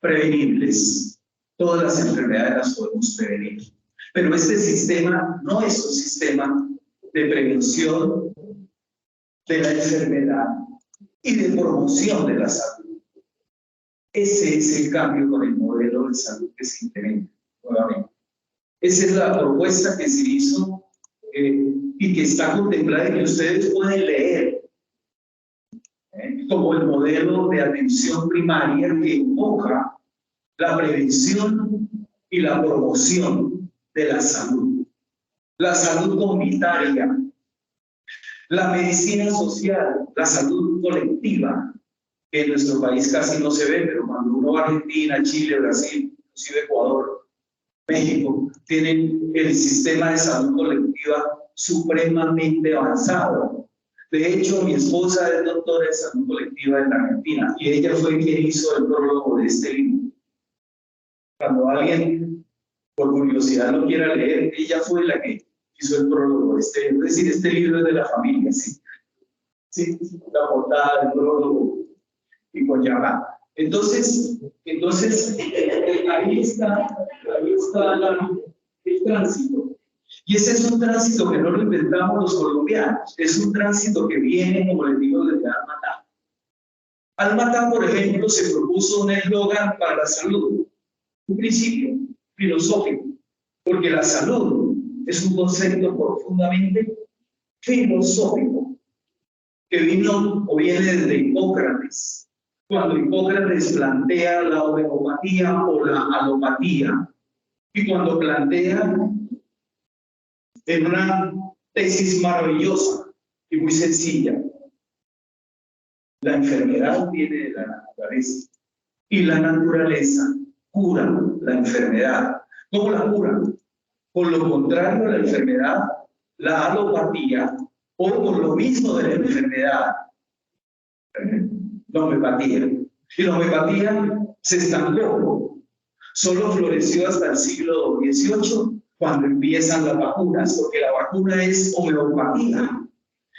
prevenibles. Todas las enfermedades las podemos prevenir. Pero este sistema no es un sistema de prevención de la enfermedad y de promoción de la salud. Ese es el cambio con el modelo de salud que se implementa nuevamente. Esa es la propuesta que se hizo y que está contemplada y que ustedes pueden leer como el modelo de atención primaria que invoca la prevención y la promoción de la salud comunitaria, la medicina social, la salud colectiva, que en nuestro país casi no se ve, pero cuando uno va a Argentina, Chile, Brasil, inclusive Ecuador, México, tienen el sistema de salud colectiva supremamente avanzado. De hecho, mi esposa es doctora de salud colectiva en Argentina y ella fue quien hizo el prólogo de este libro. Cuando alguien, por curiosidad, lo quiera leer, ella fue la que hizo el prólogo de este libro. Es decir, este libro es de la familia, ¿sí? Sí, la portada del prólogo y con llama. Entonces ahí está el tránsito. Y ese es un tránsito que no lo inventamos los colombianos, es un tránsito que viene, como les digo, desde Al-Matar. Al-Matar, por ejemplo, se propuso un eslogan para la salud, un principio filosófico, porque la salud es un concepto profundamente filosófico que vino o viene desde Hipócrates, cuando Hipócrates plantea la homeopatía o la alopatía, y cuando plantea en una tesis maravillosa y muy sencilla, la enfermedad viene de la naturaleza y la naturaleza cura la enfermedad. ¿Cómo la cura? Por lo contrario a la enfermedad, la alopatía, o por lo mismo de la enfermedad, la homeopatía. Y la homeopatía se estancó. Solo floreció hasta el siglo XVIII, cuando empiezan las vacunas, porque la vacuna es homeopatía.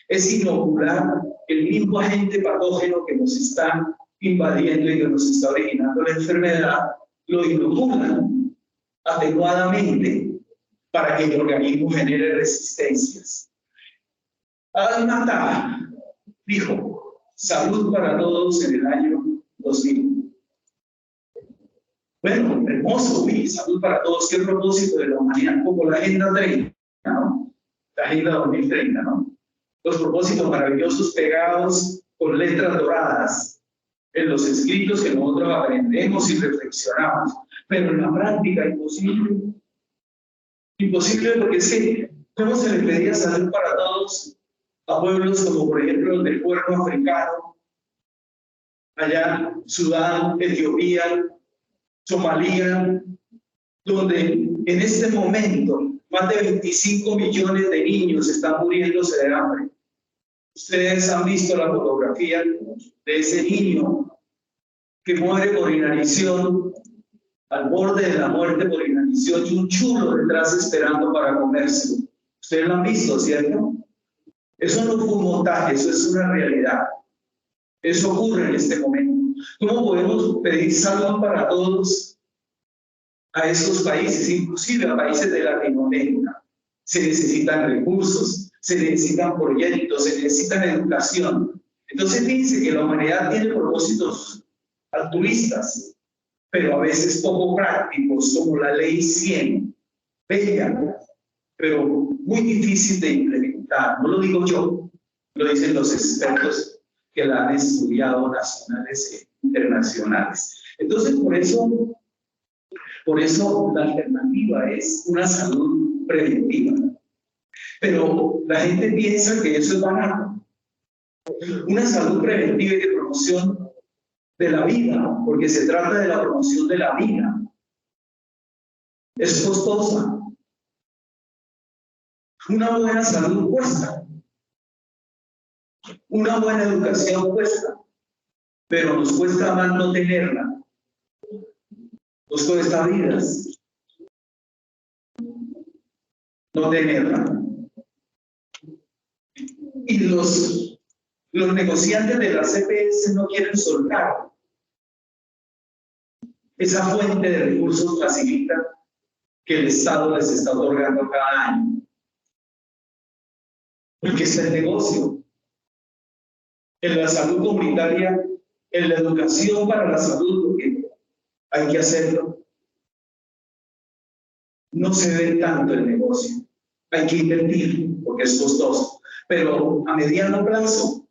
Es inocular el mismo agente patógeno que nos está invadiendo y que nos está originando la enfermedad, lo inoculan adecuadamente para que el organismo genere resistencias. Al-Matar dijo: salud para todos en el año 2000. Bueno, hermoso, salud para todos, qué propósito de la humanidad, como la Agenda 30, ¿no? La Agenda 2030, ¿no? Los propósitos maravillosos pegados con letras doradas en los escritos que nosotros aprendemos y reflexionamos, pero en la práctica imposible. Imposible, porque es que, ¿cómo se le pedía salud para todos a pueblos como, por ejemplo, el del Cuerno africano, allá Sudán, Etiopía, Somalia, donde en este momento más de 25 millones de niños están muriéndose de hambre? Ustedes han visto la fotografía de ese niño que muere por inanición, al borde de la muerte por inanición, y un chulo detrás esperando para comérselo. Ustedes lo han visto, ¿cierto? Eso no fue un montaje, eso es una realidad. Eso ocurre en este momento. ¿Cómo podemos pedir salud para todos a esos países, inclusive a países de Latinoamérica? Se necesitan recursos, se necesitan proyectos, se necesita educación. Entonces fíjense que la humanidad tiene propósitos altruistas, pero a veces poco prácticos, como la ley 100, bella, pero muy difícil de implementar. No lo digo yo, lo dicen los expertos que la han estudiado, nacionales e internacionales. Entonces, por eso la alternativa es una salud preventiva. Pero la gente piensa que eso es barato. Una salud preventiva y de promoción de la vida, porque se trata de la promoción de la vida, es costosa. Una buena salud cuesta. Una buena educación cuesta, pero nos cuesta más no tenerla. Nos cuesta vidas no tenerla. Y los negociantes de la CPS no quieren soltar. Esa fuente de recursos facilita que el Estado les está otorgando cada año. Porque es el negocio. en la salud comunitaria, en la educación para la salud, porque hay que hacerlo. No se ve tanto el negocio. Hay que invertir porque es costoso. Pero a mediano plazo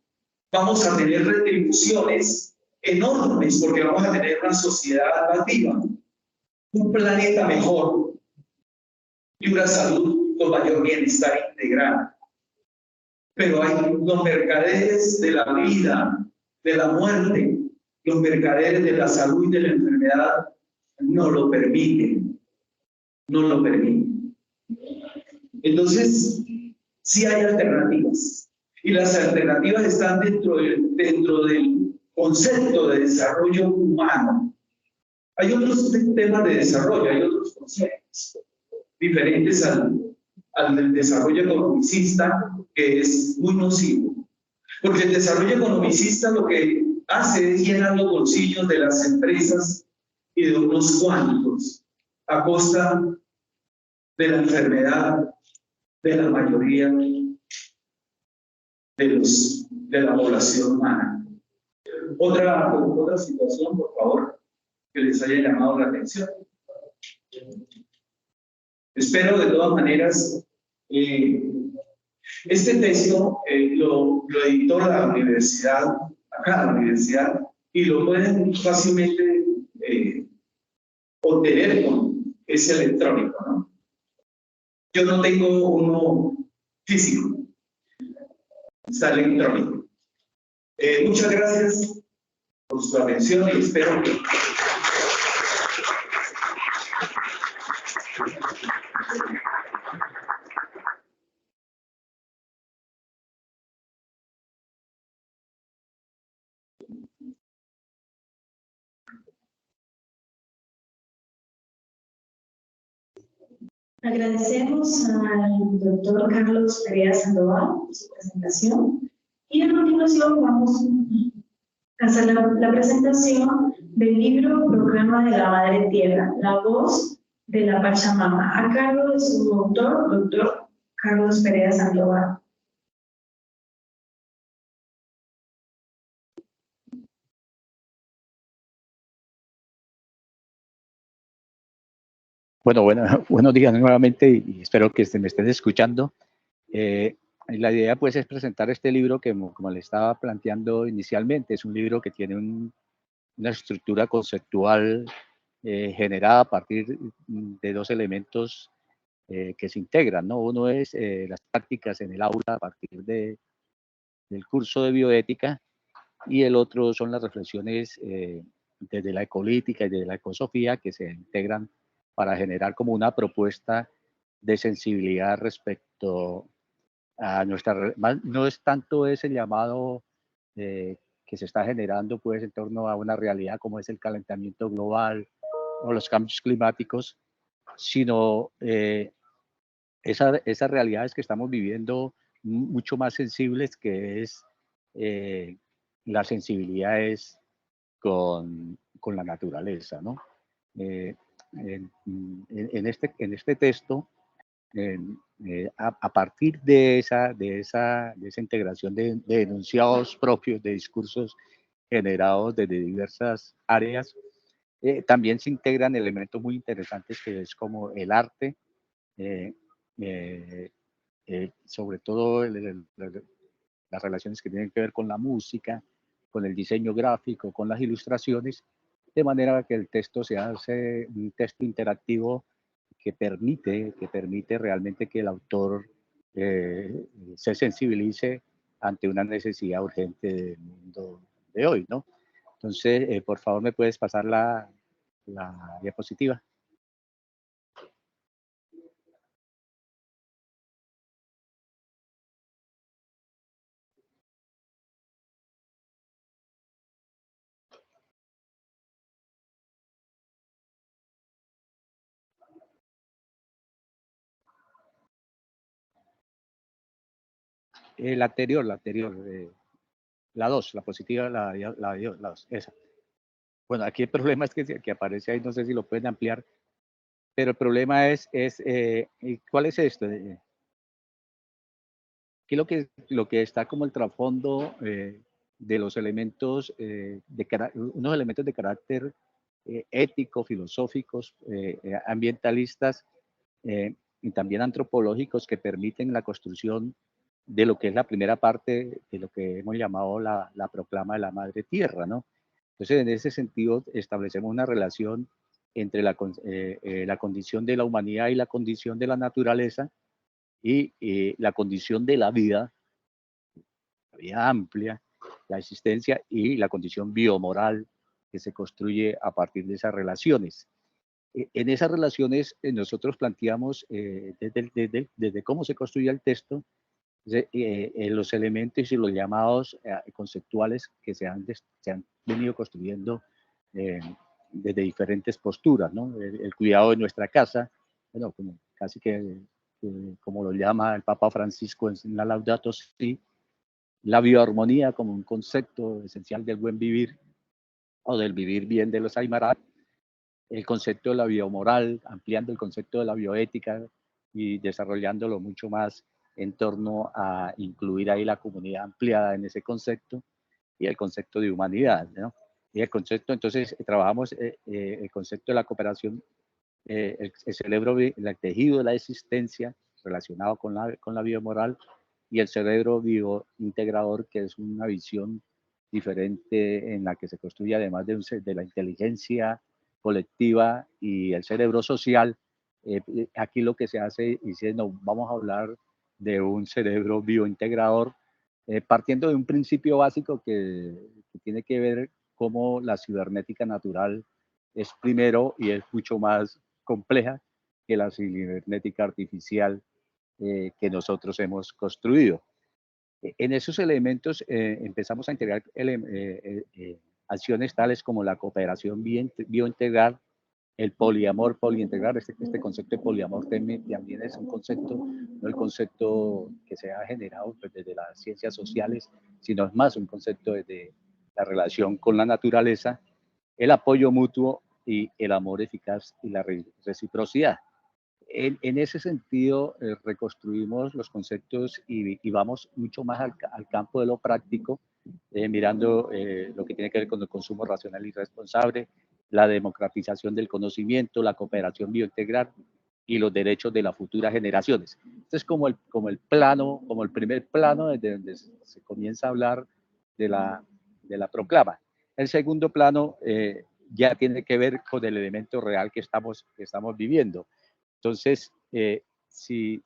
vamos a tener retribuciones enormes porque vamos a tener una sociedad más viva, un planeta mejor y una salud con mayor bienestar integral. Pero hay los mercaderes de la vida, de la muerte, los mercaderes de la salud y de la enfermedad no lo permiten. No lo permiten. Entonces, sí hay alternativas. Y las alternativas están dentro del concepto de desarrollo humano. Hay otros temas de desarrollo, hay otros conceptos diferentes al del desarrollo economicista, que es muy nocivo. Porque el desarrollo economicista lo que hace es llenar los bolsillos de las empresas y de unos cuantos, a costa de la enfermedad de la mayoría de la población humana. Otra situación, por favor, que les haya llamado la atención. Espero de todas maneras, este texto lo editó la universidad, acá la universidad, y lo pueden fácilmente obtener es electrónico, ¿no? Yo no tengo uno físico, está electrónico. Muchas gracias por su atención y espero que... Agradecemos al doctor Carlos Perea Sandoval por su presentación y a continuación vamos a hacer la presentación del libro Programa de la Madre Tierra, la voz de la Pachamama, a cargo de su autor, doctor Carlos Perea Sandoval. Bueno, buenos días nuevamente y espero que me estén escuchando. La idea pues es presentar este libro que como le estaba planteando inicialmente, es un libro que tiene una estructura conceptual generada a partir de dos elementos que se integran, ¿no? Uno es las prácticas en el aula a partir del curso de bioética y el otro son las reflexiones desde la ecopolítica y desde la ecosofía que se integran para generar como una propuesta de sensibilidad respecto a nuestra... No es tanto ese llamado que se está generando pues en torno a una realidad como es el calentamiento global o los cambios climáticos, sino esas realidades que estamos viviendo mucho más sensibles, que es las sensibilidades con la naturaleza, ¿no? En este texto, a partir de esa integración de enunciados propios, de discursos generados desde diversas áreas, también se integran elementos muy interesantes que es como el arte, sobre todo las relaciones que tienen que ver con la música, con el diseño gráfico, con las ilustraciones, de manera que el texto se hace un texto interactivo que permite realmente que el autor se sensibilice ante una necesidad urgente del mundo de hoy, ¿no? Entonces, por favor, ¿me puedes pasar la diapositiva? La anterior, la 2, la positiva, la 2, esa. Bueno, aquí el problema es que aparece ahí, no sé si lo pueden ampliar, pero el problema es ¿cuál es esto? Aquí lo que está como el trasfondo de los elementos, unos elementos de carácter ético, filosóficos, ambientalistas y también antropológicos que permiten la construcción de lo que es la primera parte de lo que hemos llamado la proclama de la Madre Tierra, ¿no? Entonces, en ese sentido, establecemos una relación entre la condición de la humanidad y la condición de la naturaleza y la condición de la vida amplia, la existencia y la condición biomoral que se construye a partir de esas relaciones. En esas relaciones nosotros planteamos desde cómo se construye el texto, los elementos y los llamados conceptuales que se han venido construyendo desde diferentes posturas, ¿no? El cuidado de nuestra casa, bueno, como, casi que como lo llama el Papa Francisco en la Laudato Si, la bioarmonía como un concepto esencial del buen vivir o del vivir bien de los Aymara, el concepto de la biomoral, ampliando el concepto de la bioética y desarrollándolo mucho más en torno a incluir ahí la comunidad ampliada en ese concepto y el concepto de humanidad, ¿no? Y el concepto, entonces, trabajamos el concepto de la cooperación, el cerebro, el tejido de la existencia relacionado con la biomoral y el cerebro biointegrador, que es una visión diferente en la que se construye, además de la inteligencia colectiva y el cerebro social. Aquí lo que se hace es, no, vamos a hablar de un cerebro biointegrador, partiendo de un principio básico que tiene que ver cómo la cibernética natural es primero y es mucho más compleja que la cibernética artificial que nosotros hemos construido. En esos elementos empezamos a integrar acciones tales como la cooperación biointegral, el poliamor, poliintegral. Este concepto de poliamor también es un concepto, no el concepto que se ha generado pues, desde las ciencias sociales, sino es más un concepto desde la relación con la naturaleza, el apoyo mutuo y el amor eficaz y la reciprocidad. En ese sentido, reconstruimos los conceptos y vamos mucho más al campo de lo práctico, mirando lo que tiene que ver con el consumo racional y responsable, la democratización del conocimiento, la cooperación biointegral y los derechos de las futuras generaciones. Este es como el primer plano desde donde se comienza a hablar de la proclama. El segundo plano ya tiene que ver con el elemento real que estamos viviendo. Entonces, si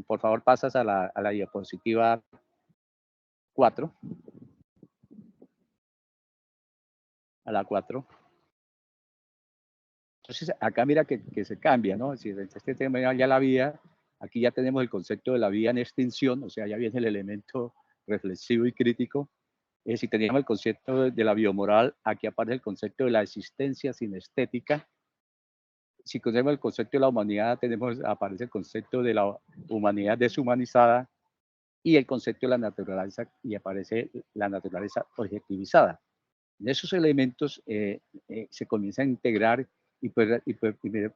por favor pasas a la diapositiva 4. A la 4. Entonces, acá mira que se cambia, ¿no? Si este tema ya la vida, aquí ya tenemos el concepto de la vida en extinción, o sea, ya viene el elemento reflexivo y crítico. Si teníamos el concepto de la biomoral, aquí aparece el concepto de la existencia sin estética. Si conocemos el concepto de la humanidad, aparece el concepto de la humanidad deshumanizada y el concepto de la naturaleza, y aparece la naturaleza objetivizada. En esos elementos se comienza a integrar y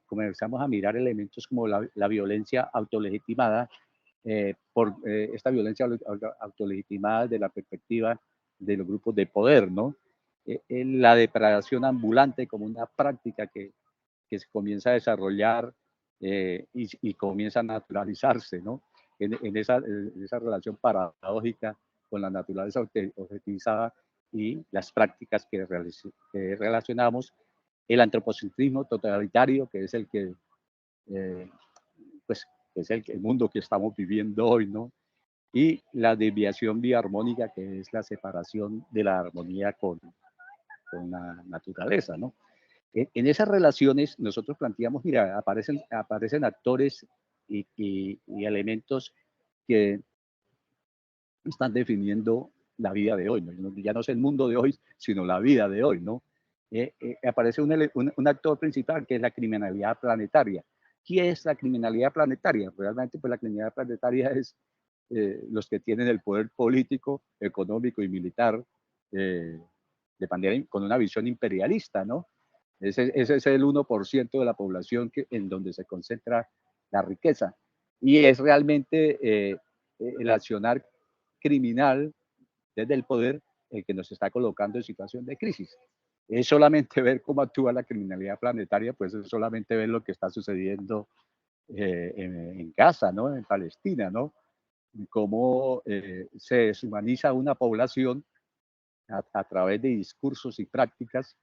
comenzamos a mirar elementos como la violencia autolegitimada, por esta violencia autolegitimada de la perspectiva de los grupos de poder, ¿no? La depredación ambulante como una práctica que se comienza a desarrollar y comienza a naturalizarse, ¿no? En esa relación paradójica con la naturaleza objetivizada y las prácticas que relacionamos, el antropocentrismo totalitario, que es el que, pues, es el mundo que estamos viviendo hoy, ¿no? Y la desviación biarmónica, que es la separación de la armonía con la naturaleza, ¿no? En esas relaciones nosotros planteamos, mira, aparecen actores y elementos que están definiendo la vida de hoy, ¿no? Ya no es el mundo de hoy, sino la vida de hoy, ¿no? Aparece un actor principal que es la criminalidad planetaria. ¿Qué es la criminalidad planetaria? Realmente, pues la criminalidad planetaria es los que tienen el poder político, económico y militar de manera, con una visión imperialista, ¿no? Ese es el 1% de la población en donde se concentra la riqueza. Y es realmente el accionar criminal desde el poder el que nos está colocando en situación de crisis. Es solamente ver cómo actúa la criminalidad planetaria, pues es solamente ver lo que está sucediendo en Gaza, ¿no? En Palestina, ¿no? Cómo se deshumaniza una población a través de discursos y prácticas,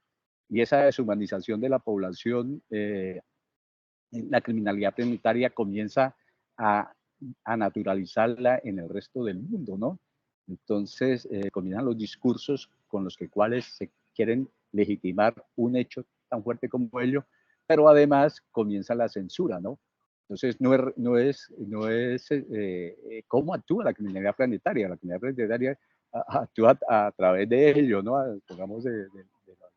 y esa deshumanización de la población, la criminalidad planetaria comienza a, a naturalizarla en el resto del mundo, ¿no? Entonces comienzan los discursos con los cuales se quieren legitimar un hecho tan fuerte como ello, pero además comienza la censura, ¿no? Entonces no es cómo actúa la criminalidad planetaria. La criminalidad planetaria actúa a través de ello, ¿no? Pongamos de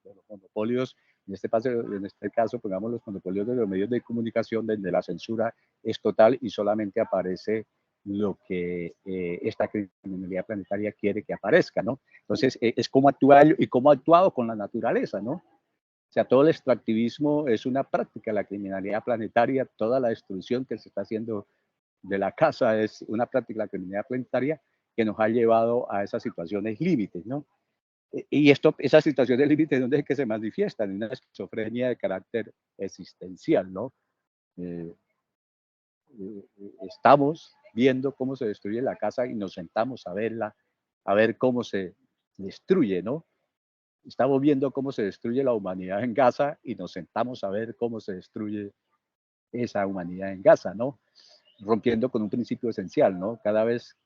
los monopolios, en este caso, pongamos los monopolios de los medios de comunicación, donde la censura es total y solamente aparece lo que esta criminalidad planetaria quiere que aparezca, ¿no? Entonces, es cómo actúa y cómo ha actuado con la naturaleza, ¿no? O sea, todo el extractivismo es una práctica, la criminalidad planetaria, toda la destrucción que se está haciendo de la casa es una práctica de la criminalidad planetaria que nos ha llevado a esas situaciones límites, ¿no? Y esas situaciones límites, ¿dónde es que se manifiestan? En una esquizofrenia de carácter existencial, ¿no? Eh, Estamos viendo cómo se destruye la casa y nos sentamos a verla, a ver cómo se destruye, ¿no? Estamos viendo cómo se destruye la humanidad en Gaza y nos sentamos a ver cómo se destruye esa humanidad en Gaza, ¿no? Rompiendo con un principio esencial, ¿no? Cada vez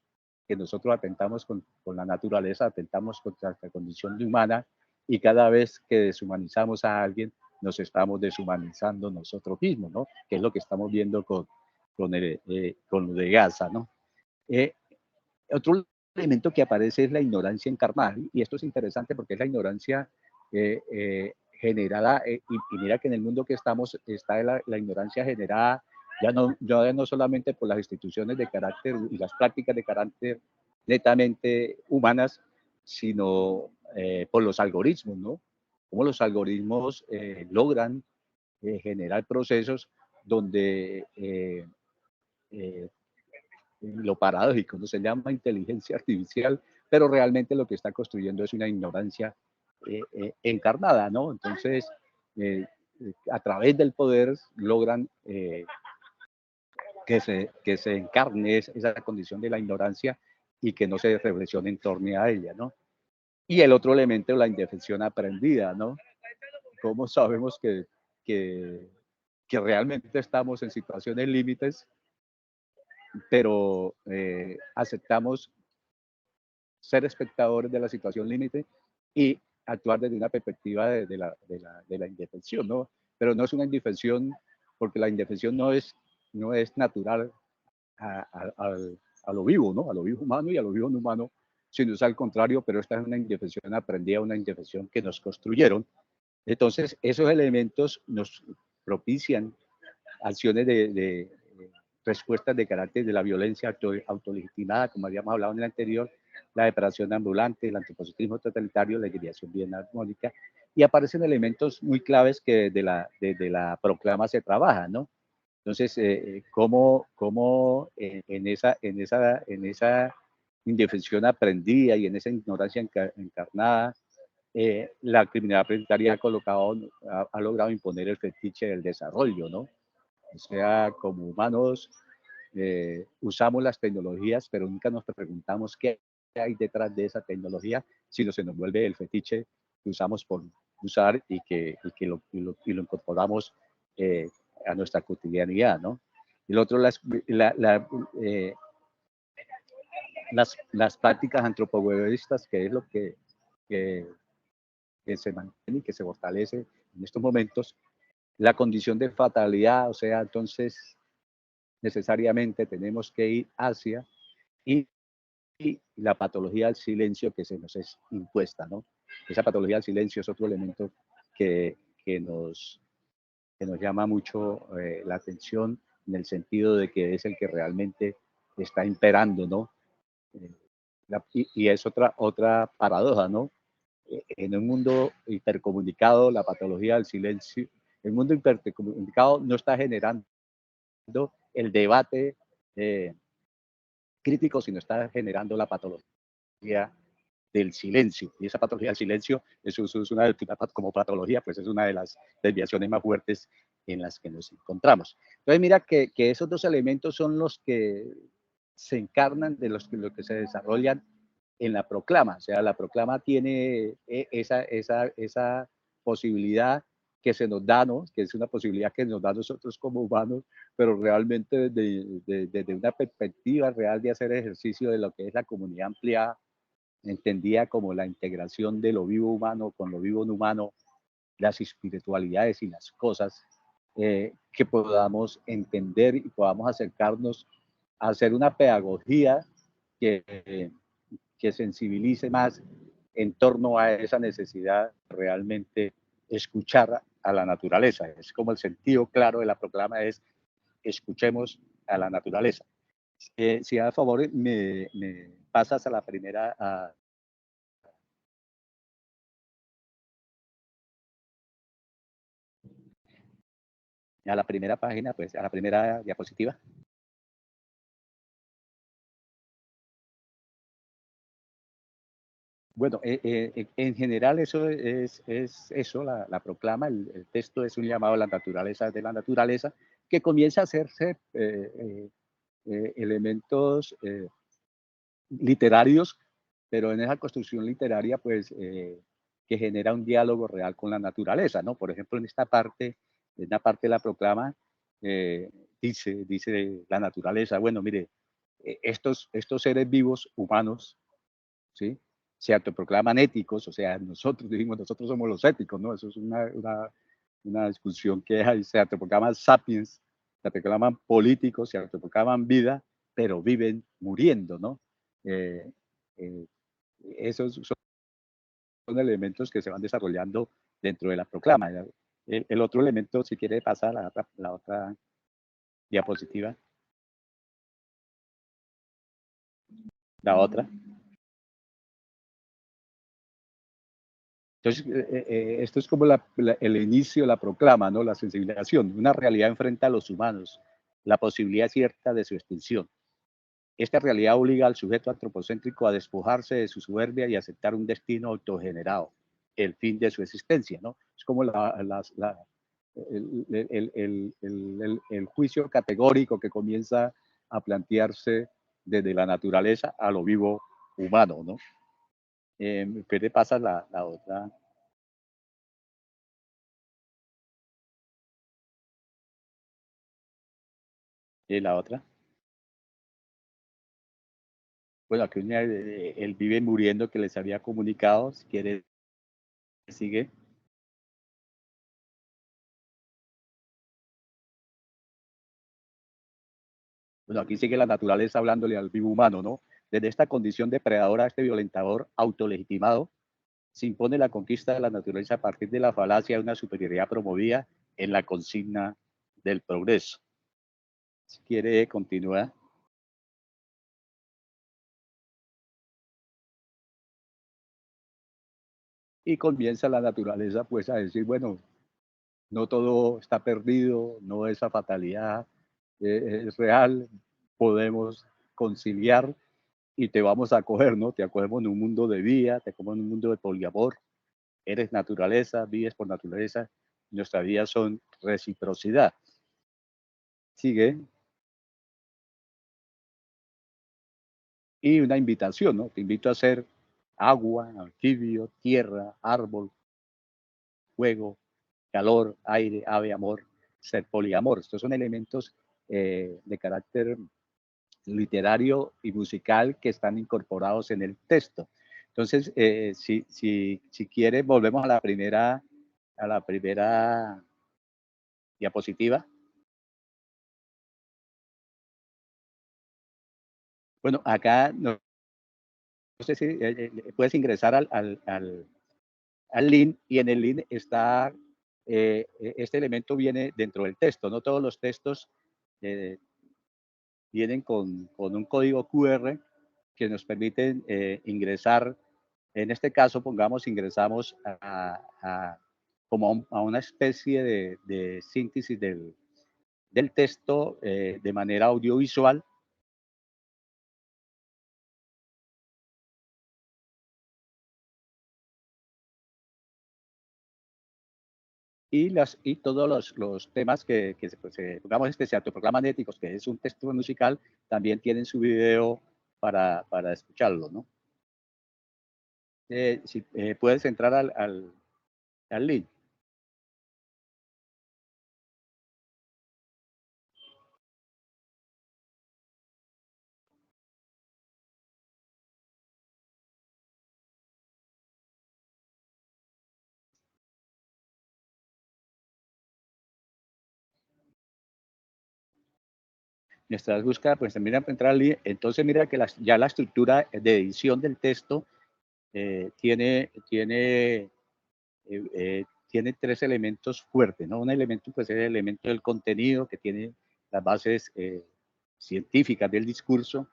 que nosotros atentamos con la naturaleza, atentamos contra la condición humana, y cada vez que deshumanizamos a alguien, nos estamos deshumanizando nosotros mismos, ¿no? Que es lo que estamos viendo con lo de Gaza, ¿no? Otro elemento que aparece es la ignorancia encarnada, y esto es interesante porque es la ignorancia generada, y mira que en el mundo que estamos está la ignorancia generada ya no solamente por las instituciones de carácter y las prácticas de carácter netamente humanas, sino por los algoritmos, ¿no? Cómo los algoritmos logran generar procesos donde lo paradójico, ¿no? Se llama inteligencia artificial, pero realmente lo que está construyendo es una ignorancia encarnada, ¿no? Entonces, a través del poder logran que se encarne esa condición de la ignorancia y que no se reflexione en torno a ella, ¿no? Y el otro elemento, la indefensión aprendida, ¿no? ¿Cómo sabemos que, que realmente estamos en situaciones límites, pero aceptamos ser espectadores de la situación límite y actuar desde una perspectiva de la indefensión, ¿no? Pero no es una indefensión, porque la indefensión no es natural a lo vivo, ¿no? A lo vivo humano y a lo vivo no humano, sino es al contrario, pero esta es una indefensión aprendida, una indefensión que nos construyeron. Entonces, esos elementos nos propician acciones de respuestas de carácter de la violencia autolegitimada, como habíamos hablado en el anterior, la depravación ambulante, el antroposentrismo totalitario, la desviación bien armónica, y aparecen elementos muy claves que desde la proclama se trabaja, ¿no? Entonces, cómo en esa indefensión aprendida y en esa ignorancia encarnada, la criminalidad planetaria ha logrado imponer el fetiche del desarrollo, ¿no? O sea, como humanos usamos las tecnologías, pero nunca nos preguntamos qué hay detrás de esa tecnología, sino se nos vuelve el fetiche que usamos por usar y que lo incorporamos a nuestra cotidianidad, ¿no? Y el otro, las prácticas antropoegoístas, que es lo que se mantiene y que se fortalece en estos momentos, la condición de fatalidad, o sea, entonces necesariamente tenemos que ir hacia y la patología del silencio que se nos es impuesta, ¿no? Esa patología del silencio es otro elemento que, que, nos, que nos llama mucho la atención, en el sentido de que es el que realmente está imperando, ¿no? Y es otra paradoja, ¿no? En un mundo hipercomunicado, la patología del silencio, el mundo hipercomunicado no está generando el debate crítico, sino está generando la patología del silencio. Y esa patología del silencio, eso es una, como patología, pues es una de las desviaciones más fuertes en las que nos encontramos. Entonces mira que esos dos elementos son los que se encarnan de los que se desarrollan en la proclama. O sea, la proclama tiene esa posibilidad que se nos da, ¿no? Que es una posibilidad que nos da nosotros como humanos, pero realmente desde una perspectiva real de hacer ejercicio de lo que es la comunidad ampliada, entendida como la integración de lo vivo humano con lo vivo no humano, las espiritualidades y las cosas, que podamos entender y podamos acercarnos a hacer una pedagogía que sensibilice más en torno a esa necesidad de realmente escuchar a la naturaleza. Es como el sentido claro de la proclama es escuchemos a la naturaleza. Si a favor me pasas a la primera, a la primera página, pues a la primera diapositiva. Bueno, en general eso es eso, la proclama, el texto es un llamado a la naturaleza de la naturaleza, que comienza a hacerse elementos literarios, pero en esa construcción literaria, pues, que genera un diálogo real con la naturaleza, ¿no? Por ejemplo, en la parte de la proclama, dice la naturaleza, bueno, mire, estos seres vivos humanos, ¿sí? Se autoproclaman éticos, o sea, nosotros dijimos, nosotros somos los éticos, ¿no? Eso es una discusión que hay, se autoproclaman sapiens, se autoproclaman políticos, se autoproclaman vida, pero viven muriendo, ¿no? Eh, eh, esos son elementos que se van desarrollando dentro de la proclama. El otro elemento, si quiere pasar a la otra diapositiva, la otra. Entonces, esto es como el inicio, la proclama, ¿no? La sensibilización. Una realidad enfrenta a los humanos, la posibilidad cierta de su extinción. Esta realidad obliga al sujeto antropocéntrico a despojarse de su soberbia y aceptar un destino autogenerado, el fin de su existencia, ¿no? Es como el juicio categórico que comienza a plantearse desde la naturaleza a lo vivo humano, ¿no? ¿Qué le pasa la otra? La otra. Bueno, aquí él vive muriendo que les había comunicado, si quiere, sigue. Bueno, aquí sigue la naturaleza hablándole al vivo humano, ¿no? Desde esta condición depredadora, este violentador autolegitimado, se impone la conquista de la naturaleza a partir de la falacia de una superioridad promovida en la consigna del progreso. Si quiere, continúa. Y comienza la naturaleza, pues, a decir, bueno, no todo está perdido, no esa fatalidad es real, podemos conciliar y te vamos a acoger, ¿no? Te acogemos en un mundo de vida, te acogemos en un mundo de poliamor, eres naturaleza, vives por naturaleza, nuestras vidas son reciprocidad. Sigue. Y una invitación, ¿no? Te invito a ser agua, anfibio, tierra, árbol, fuego, calor, aire, ave, amor, ser poliamor. Estos son elementos de carácter literario y musical que están incorporados en el texto. Entonces, si quiere, volvemos a la primera diapositiva. Bueno, acá no sé si puedes ingresar al link y en el link está, este elemento viene dentro del texto. No todos los textos vienen con un código QR que nos permiten ingresar. En este caso, pongamos, ingresamos como a una especie de síntesis del texto de manera audiovisual. y todos los temas que pongamos se autoproclaman éticos, que es un texto musical, también tienen su video para escucharlo, ¿no? Si puedes entrar al link. Mientras busca, pues mira, entrar, entonces mira que ya la estructura de edición del texto tiene tres elementos fuertes, ¿no? Un elemento pues es el elemento del contenido, que tiene las bases científicas del discurso,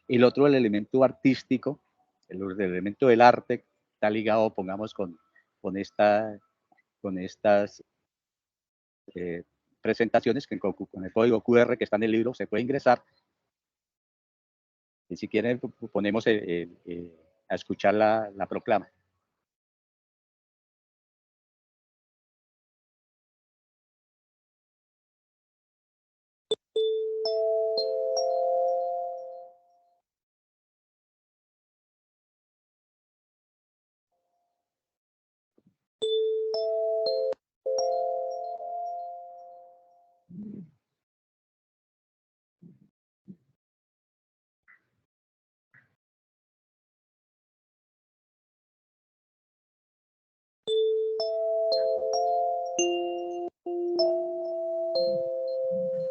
y el otro el elemento artístico, el elemento del arte, está ligado, pongamos, con estas presentaciones que con el código QR que está en el libro se puede ingresar. Y si quieren, ponemos a escuchar la proclama.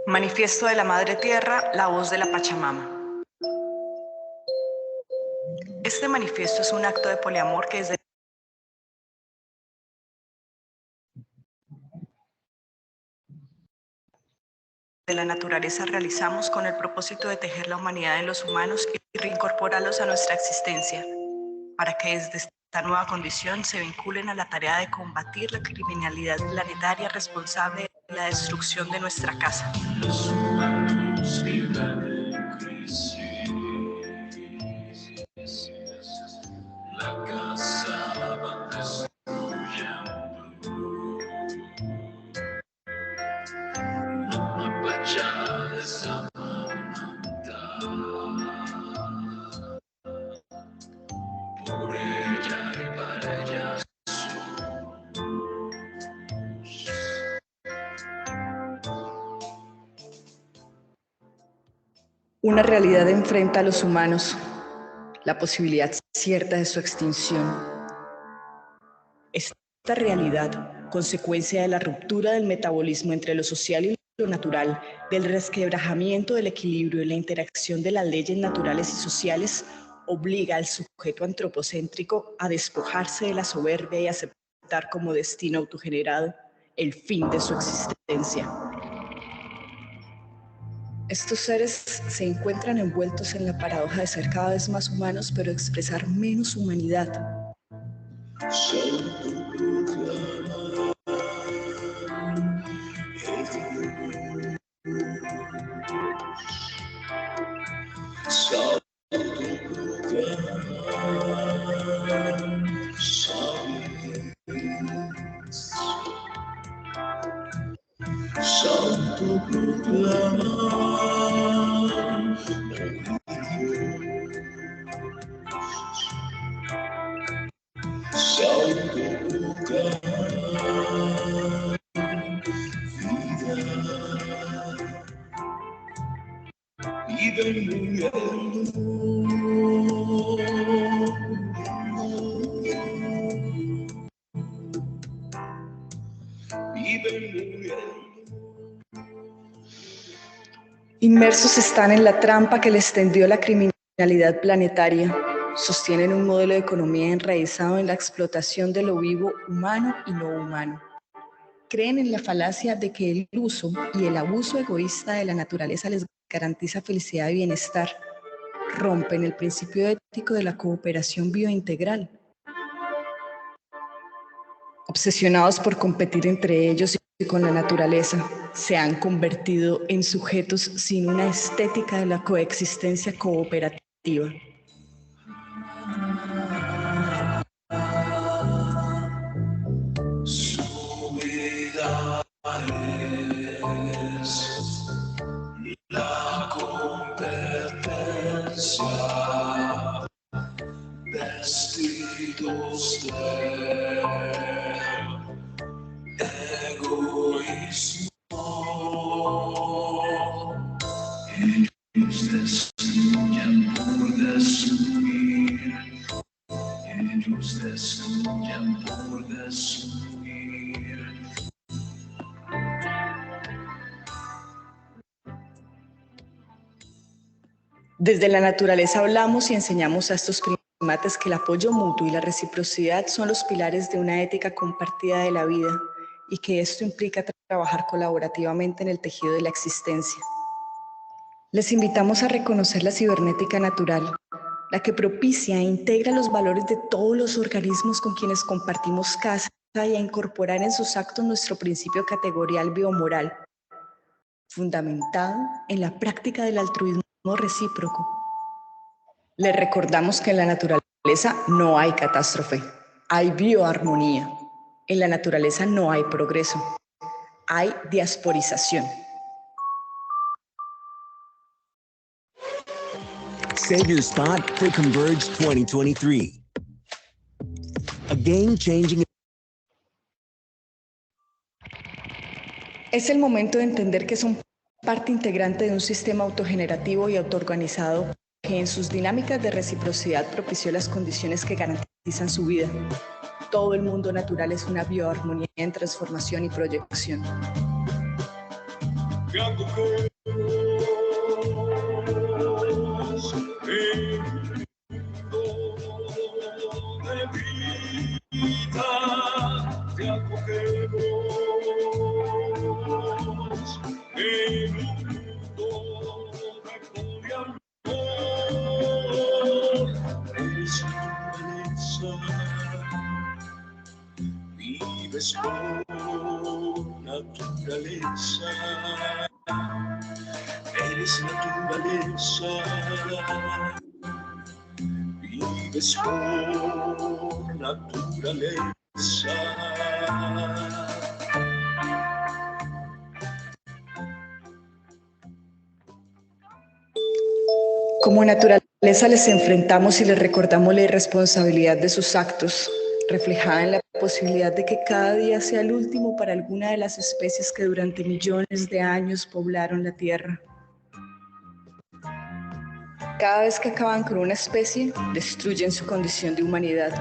Manifiesto de la Madre Tierra, la voz de la Pachamama. Este manifiesto es un acto de poliamor que desde la naturaleza realizamos con el propósito de tejer la humanidad en los humanos y reincorporarlos a nuestra existencia, para que desde esta nueva condición se vinculen a la tarea de combatir la criminalidad planetaria responsable de la destrucción de nuestra casa. Una realidad enfrenta a los humanos, la posibilidad cierta de su extinción. Esta realidad, consecuencia de la ruptura del metabolismo entre lo social y lo natural, del resquebrajamiento del equilibrio y la interacción de las leyes naturales y sociales, obliga al sujeto antropocéntrico a despojarse de la soberbia y aceptar como destino autogenerado el fin de su existencia. Estos seres se encuentran envueltos en la paradoja de ser cada vez más humanos, pero expresar menos humanidad. Inmersos están en la trampa que les tendió la criminalidad planetaria. Sostienen un modelo de economía enraizado en la explotación de lo vivo, humano y no humano. Creen en la falacia de que el uso y el abuso egoísta de la naturaleza les garantiza felicidad y bienestar. Rompen el principio ético de la cooperación biointegral. Obsesionados por competir entre ellos y con la naturaleza, se han convertido en sujetos sin una estética de la coexistencia cooperativa. Su vida Desde la naturaleza hablamos y enseñamos a estos primates que el apoyo mutuo y la reciprocidad son los pilares de una ética compartida de la vida y que esto implica trabajar colaborativamente en el tejido de la existencia. Les invitamos a reconocer la cibernética natural, la que propicia e integra los valores de todos los organismos con quienes compartimos casa y a incorporar en sus actos nuestro principio categorial biomoral, fundamentado en la práctica del altruismo recíproco. Les recordamos que en la naturaleza no hay catástrofe, hay bioarmonía. En la naturaleza no hay progreso, hay diasporización. Save your spot for Converge 2023. A game-changing. Es el momento de entender que son parte integrante de un sistema autogenerativo y autoorganizado que en sus dinámicas de reciprocidad propició las condiciones que garantizan su vida. Todo el mundo natural es una bioarmonía en transformación y proyección. Vives por naturaleza, eres naturaleza, vives por naturaleza. Como naturaleza les enfrentamos y les recordamos la irresponsabilidad de sus actos, reflejada en la posibilidad de que cada día sea el último para alguna de las especies que durante millones de años poblaron la Tierra. Cada vez que acaban con una especie, destruyen su condición de humanidad.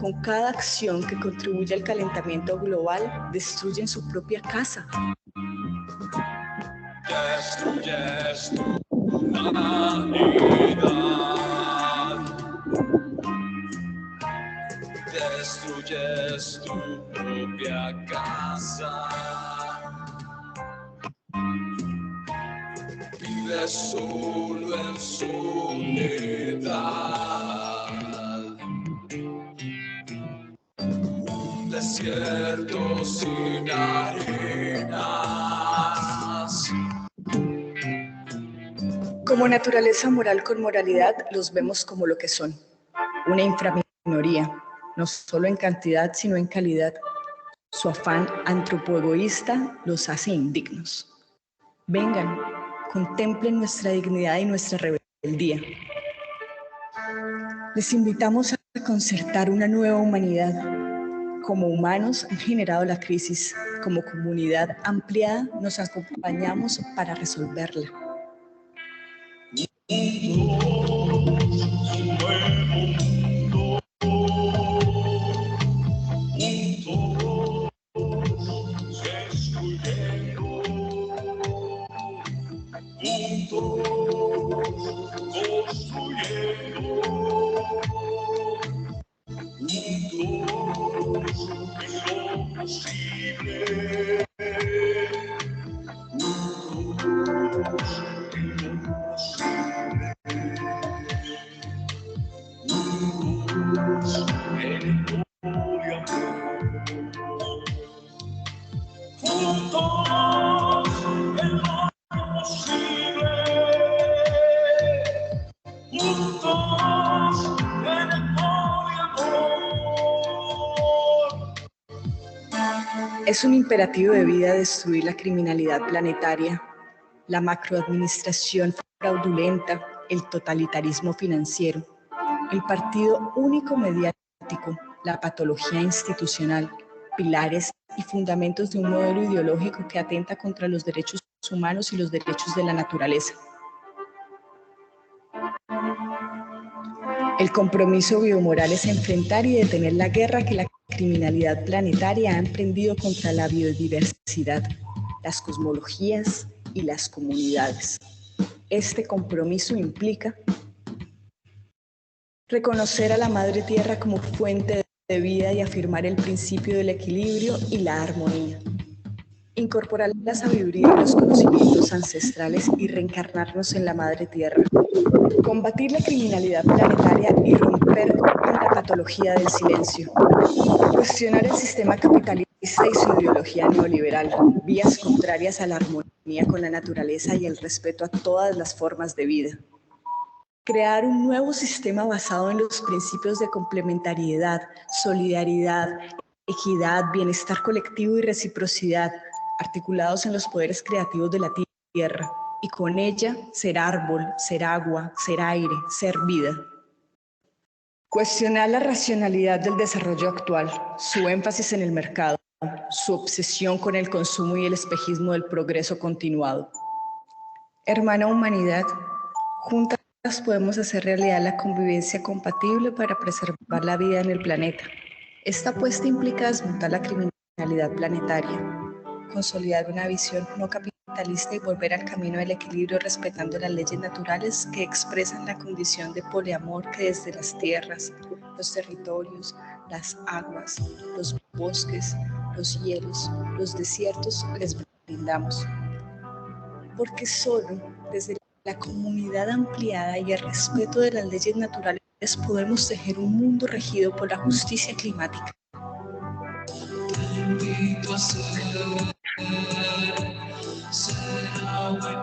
Con cada acción que contribuye al calentamiento global, destruyen su propia casa. Destruyes tu humanidad. Destruyes tu propia casa. Vives solo en soledad. Un desierto sin arenas. Como naturaleza moral con moralidad, los vemos como lo que son, una inframinoría, no solo en cantidad, sino en calidad. Su afán antropoegoísta los hace indignos. Vengan, contemplen nuestra dignidad y nuestra rebeldía. Les invitamos a concertar una nueva humanidad. Como humanos han generado la crisis, como comunidad ampliada nos acompañamos para resolverla. Es un imperativo de vida destruir la criminalidad planetaria, la macroadministración fraudulenta, el totalitarismo financiero, el partido único mediático, la patología institucional, pilares y fundamentos de un modelo ideológico que atenta contra los derechos humanos y los derechos de la naturaleza. El compromiso biomoral es enfrentar y detener la guerra que la criminalidad planetaria ha emprendido contra la biodiversidad, las cosmologías y las comunidades. Este compromiso implica reconocer a la Madre Tierra como fuente de vida y afirmar el principio del equilibrio y la armonía. Incorporar la sabiduría y los conocimientos ancestrales y reencarnarnos en la Madre Tierra. Combatir la criminalidad planetaria y romper con la patología del silencio. Cuestionar el sistema capitalista y su ideología neoliberal, vías contrarias a la armonía con la naturaleza y el respeto a todas las formas de vida. Crear un nuevo sistema basado en los principios de complementariedad, solidaridad, equidad, bienestar colectivo y reciprocidad, articulados en los poderes creativos de la tierra, y con ella ser árbol, ser agua, ser aire, ser vida. Cuestionar la racionalidad del desarrollo actual, su énfasis en el mercado, su obsesión con el consumo y el espejismo del progreso continuado. Hermana humanidad, juntas podemos hacer realidad la convivencia compatible para preservar la vida en el planeta. Esta apuesta implica desmontar la criminalidad planetaria, consolidar una visión no capitalista y volver al camino del equilibrio respetando las leyes naturales que expresan la condición de poliamor que desde las tierras, los territorios, las aguas, los bosques, los hielos, los desiertos les brindamos. Porque solo desde la comunidad ampliada y el respeto de las leyes naturales podemos tejer un mundo regido por la justicia climática. Te invito a ser agua y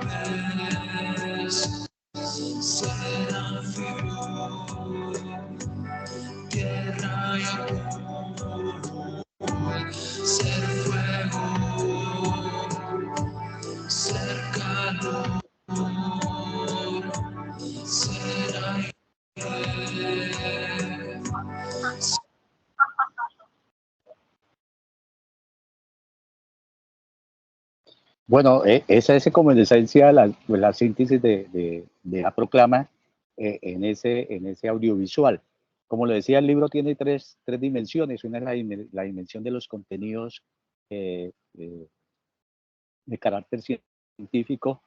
pez, ser anfibio, tierra y agua, ser fuego, ser calor, ser aire. Bueno, esa es como en esencia la síntesis de la proclama en ese audiovisual. Como lo decía, el libro tiene tres dimensiones. Una es la dimensión de los contenidos eh, eh, de carácter científico,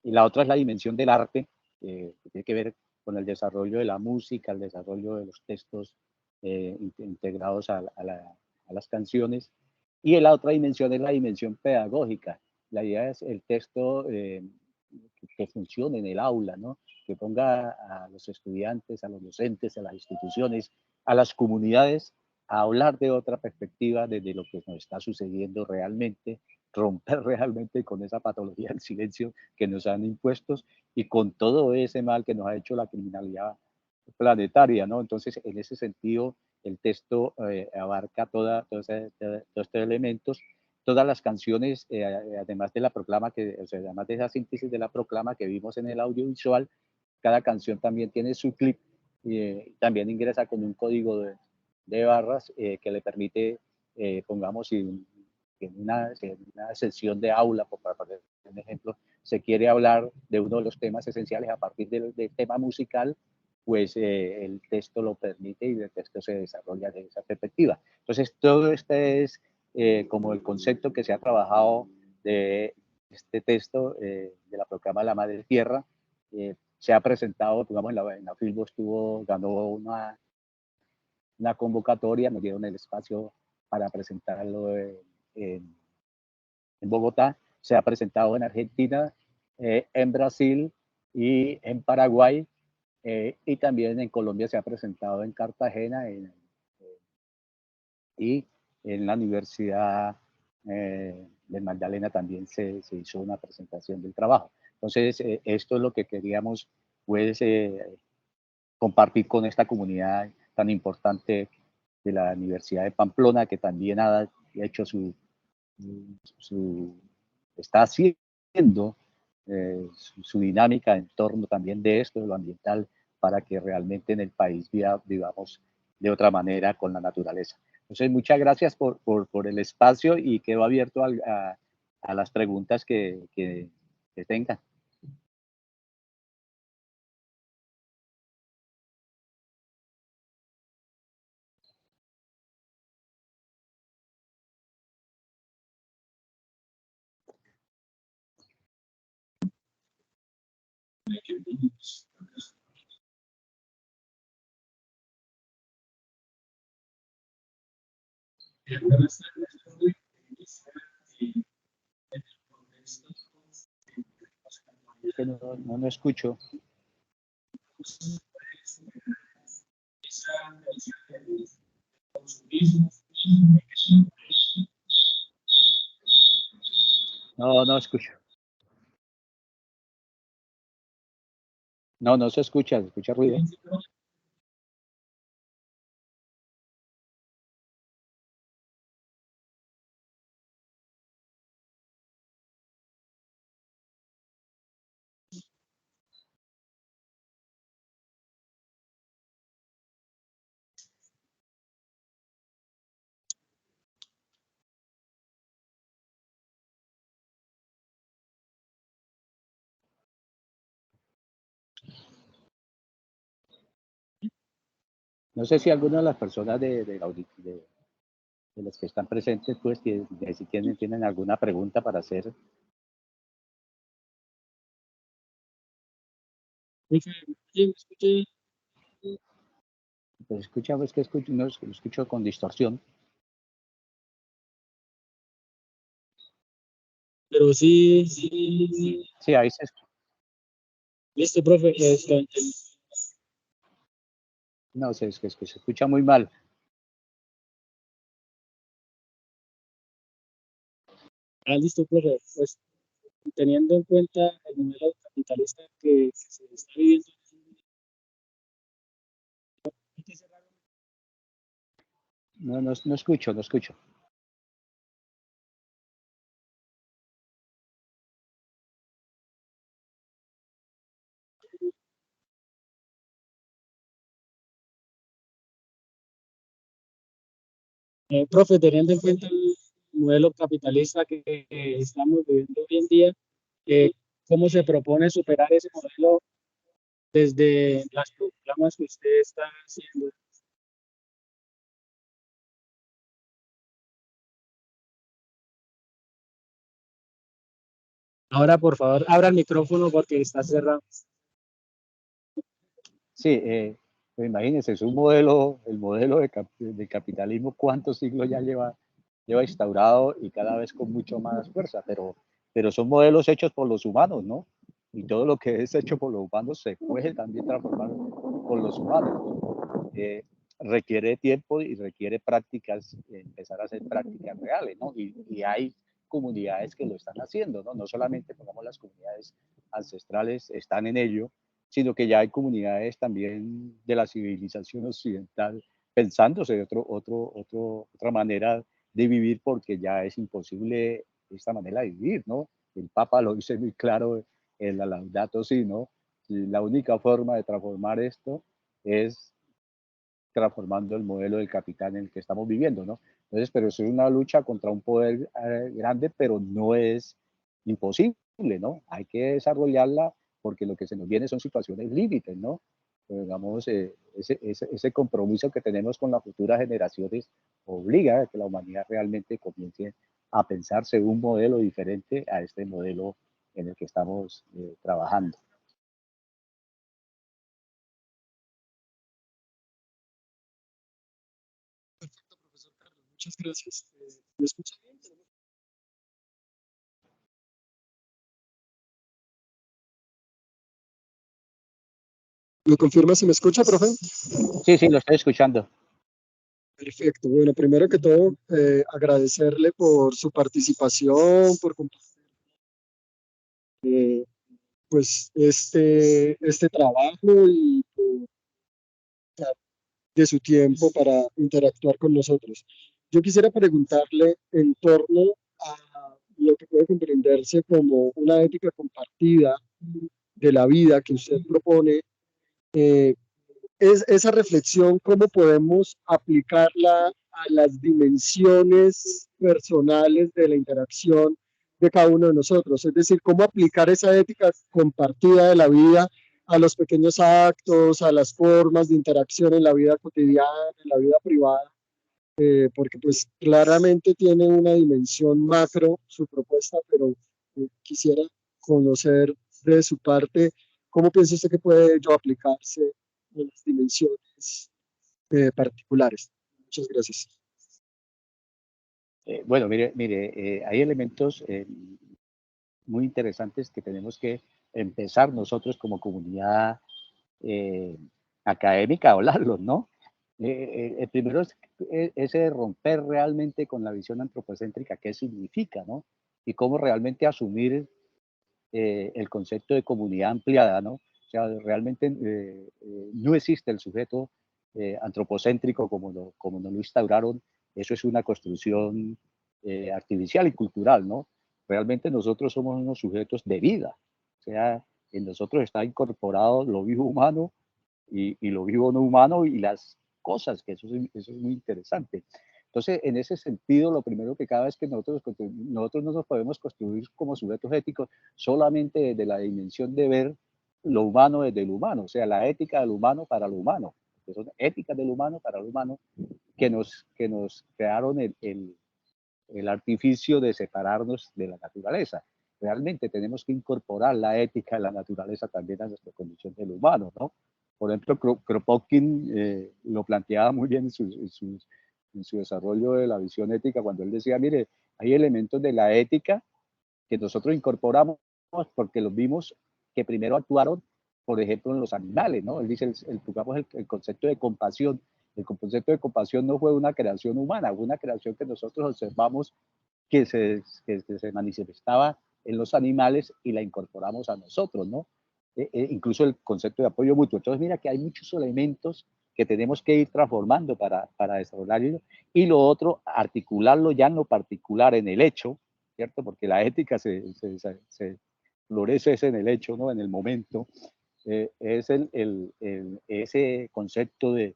y la otra es la dimensión del arte, que tiene que ver con el desarrollo de la música, el desarrollo de los textos integrados a las canciones. Y la otra dimensión es la dimensión pedagógica. La idea es el texto que funcione en el aula, ¿no? Que ponga a los estudiantes, a los docentes, a las instituciones, a las comunidades a hablar de otra perspectiva desde lo que nos está sucediendo realmente, romper realmente con esa patología del silencio que nos han impuesto y con todo ese mal que nos ha hecho la criminalidad planetaria, ¿no? Entonces, en ese sentido, el texto abarca todos estos elementos, todas las canciones, además de la proclama, o sea, además de esa síntesis de la proclama que vimos en el audiovisual, cada canción también tiene su clip y también ingresa con un código de barras que le permite, pongamos, en una sesión de aula, para poner un ejemplo, se quiere hablar de uno de los temas esenciales a partir del tema musical, pues el texto lo permite y el texto se desarrolla de esa perspectiva. Entonces, todo este es como el concepto que se ha trabajado de este texto de la proclama de la Madre Tierra. Se ha presentado, digamos, en la Filbo ganó una convocatoria, nos dieron el espacio para presentarlo en Bogotá, se ha presentado en Argentina, en Brasil y en Paraguay, y también en Colombia se ha presentado en Cartagena y en la Universidad de Magdalena también se hizo una presentación del trabajo. Entonces, esto es lo que queríamos pues, compartir con esta comunidad tan importante de la Universidad de Pamplona, que también ha hecho está haciendo su dinámica en torno también de esto, de lo ambiental, para que realmente en el país vivamos de otra manera con la naturaleza. Entonces, muchas gracias por el espacio y quedo abierto a las preguntas que tengan. Es que no escucho. No escucho. No se escucha ruido. No sé si alguna de las personas de los que están presentes, pues, si tienen alguna pregunta para hacer. Pues escucha, pues que escucho, no escucho con distorsión. Pero sí. Sí, ahí se escucha. Listo, profe. No sé, es que se escucha muy mal. Listo, profe. Pues teniendo en cuenta el modelo capitalista que se está viviendo. No escucho. Profe, teniendo en cuenta el modelo capitalista que estamos viviendo hoy en día, ¿cómo se propone superar ese modelo desde las programas que usted está haciendo? Ahora, por favor, abra el micrófono porque está cerrado. Sí, pues imagínense, es un modelo, el modelo de capitalismo, cuántos siglos ya lleva instaurado y cada vez con mucho más fuerza, pero son modelos hechos por los humanos, ¿no? Y todo lo que es hecho por los humanos se puede también transformar por los humanos, ¿no? Requiere tiempo y requiere prácticas, empezar a hacer prácticas reales, ¿no? Y hay comunidades que lo están haciendo, ¿no? No solamente, pongamos, las comunidades ancestrales están en ello, sino que ya hay comunidades también de la civilización occidental pensándose de otra manera de vivir, porque ya es imposible esta manera de vivir, ¿no? El Papa lo dice muy claro en la Laudato Si, ¿no? La única forma de transformar esto es transformando el modelo del capital en el que estamos viviendo, ¿no? Entonces, pero eso es una lucha contra un poder grande, pero no es imposible, ¿no? Hay que desarrollarla porque lo que se nos viene son situaciones límites, ¿no? Pero, digamos, ese compromiso que tenemos con las futuras generaciones obliga a que la humanidad realmente comience a pensarse un modelo diferente a este modelo en el que estamos trabajando. Perfecto, profesor Carlos. Muchas gracias. ¿Me escucha bien? ¿Me confirma si me escucha, profe? Sí, lo estoy escuchando. Perfecto. Bueno, primero que todo, agradecerle por su participación, por compartir pues este trabajo y de su tiempo para interactuar con nosotros. Yo quisiera preguntarle en torno a lo que puede comprenderse como una ética compartida de la vida que usted propone. Es esa reflexión, cómo podemos aplicarla a las dimensiones personales de la interacción de cada uno de nosotros, es decir, cómo aplicar esa ética compartida de la vida a los pequeños actos, a las formas de interacción en la vida cotidiana, en la vida privada, porque pues claramente tiene una dimensión macro su propuesta, pero quisiera conocer de su parte ¿Cómo piensa usted que puede ello aplicarse en las dimensiones particulares? Muchas gracias. Bueno, mire, hay elementos muy interesantes que tenemos que empezar nosotros como comunidad académica a hablarlos, ¿no? El primero es ese romper realmente con la visión antropocéntrica, qué significa, ¿no? Y cómo realmente asumir el concepto de comunidad ampliada, ¿no? O sea, realmente no existe el sujeto antropocéntrico como nos lo instauraron. Eso es una construcción artificial y cultural, ¿no? Realmente nosotros somos unos sujetos de vida. O sea, en nosotros está incorporado lo vivo humano y lo vivo no humano y las cosas, que eso es muy interesante. Entonces, en ese sentido, lo primero que cada vez que nosotros no nos podemos construir como sujetos éticos solamente desde la dimensión de ver lo humano desde lo humano, o sea, la ética del humano para lo humano, que son éticas del humano para lo humano, que nos crearon el artificio de separarnos de la naturaleza. Realmente tenemos que incorporar la ética de la naturaleza también a nuestra condición del humano, ¿no? Por ejemplo, Kropotkin lo planteaba muy bien en su desarrollo de la visión ética, cuando él decía, mire, hay elementos de la ética que nosotros incorporamos porque los vimos que primero actuaron, por ejemplo, en los animales, ¿no? Él dice, el concepto de compasión. El concepto de compasión no fue una creación humana, fue una creación que nosotros observamos que se manifestaba en los animales y la incorporamos a nosotros, ¿no? Incluso el concepto de apoyo mutuo. Entonces, mira que hay muchos elementos que tenemos que ir transformando para desarrollarlo. Y lo otro, articularlo ya en lo particular, en el hecho, ¿cierto? Porque la ética se florece en el hecho, ¿no? En el momento. Es ese concepto de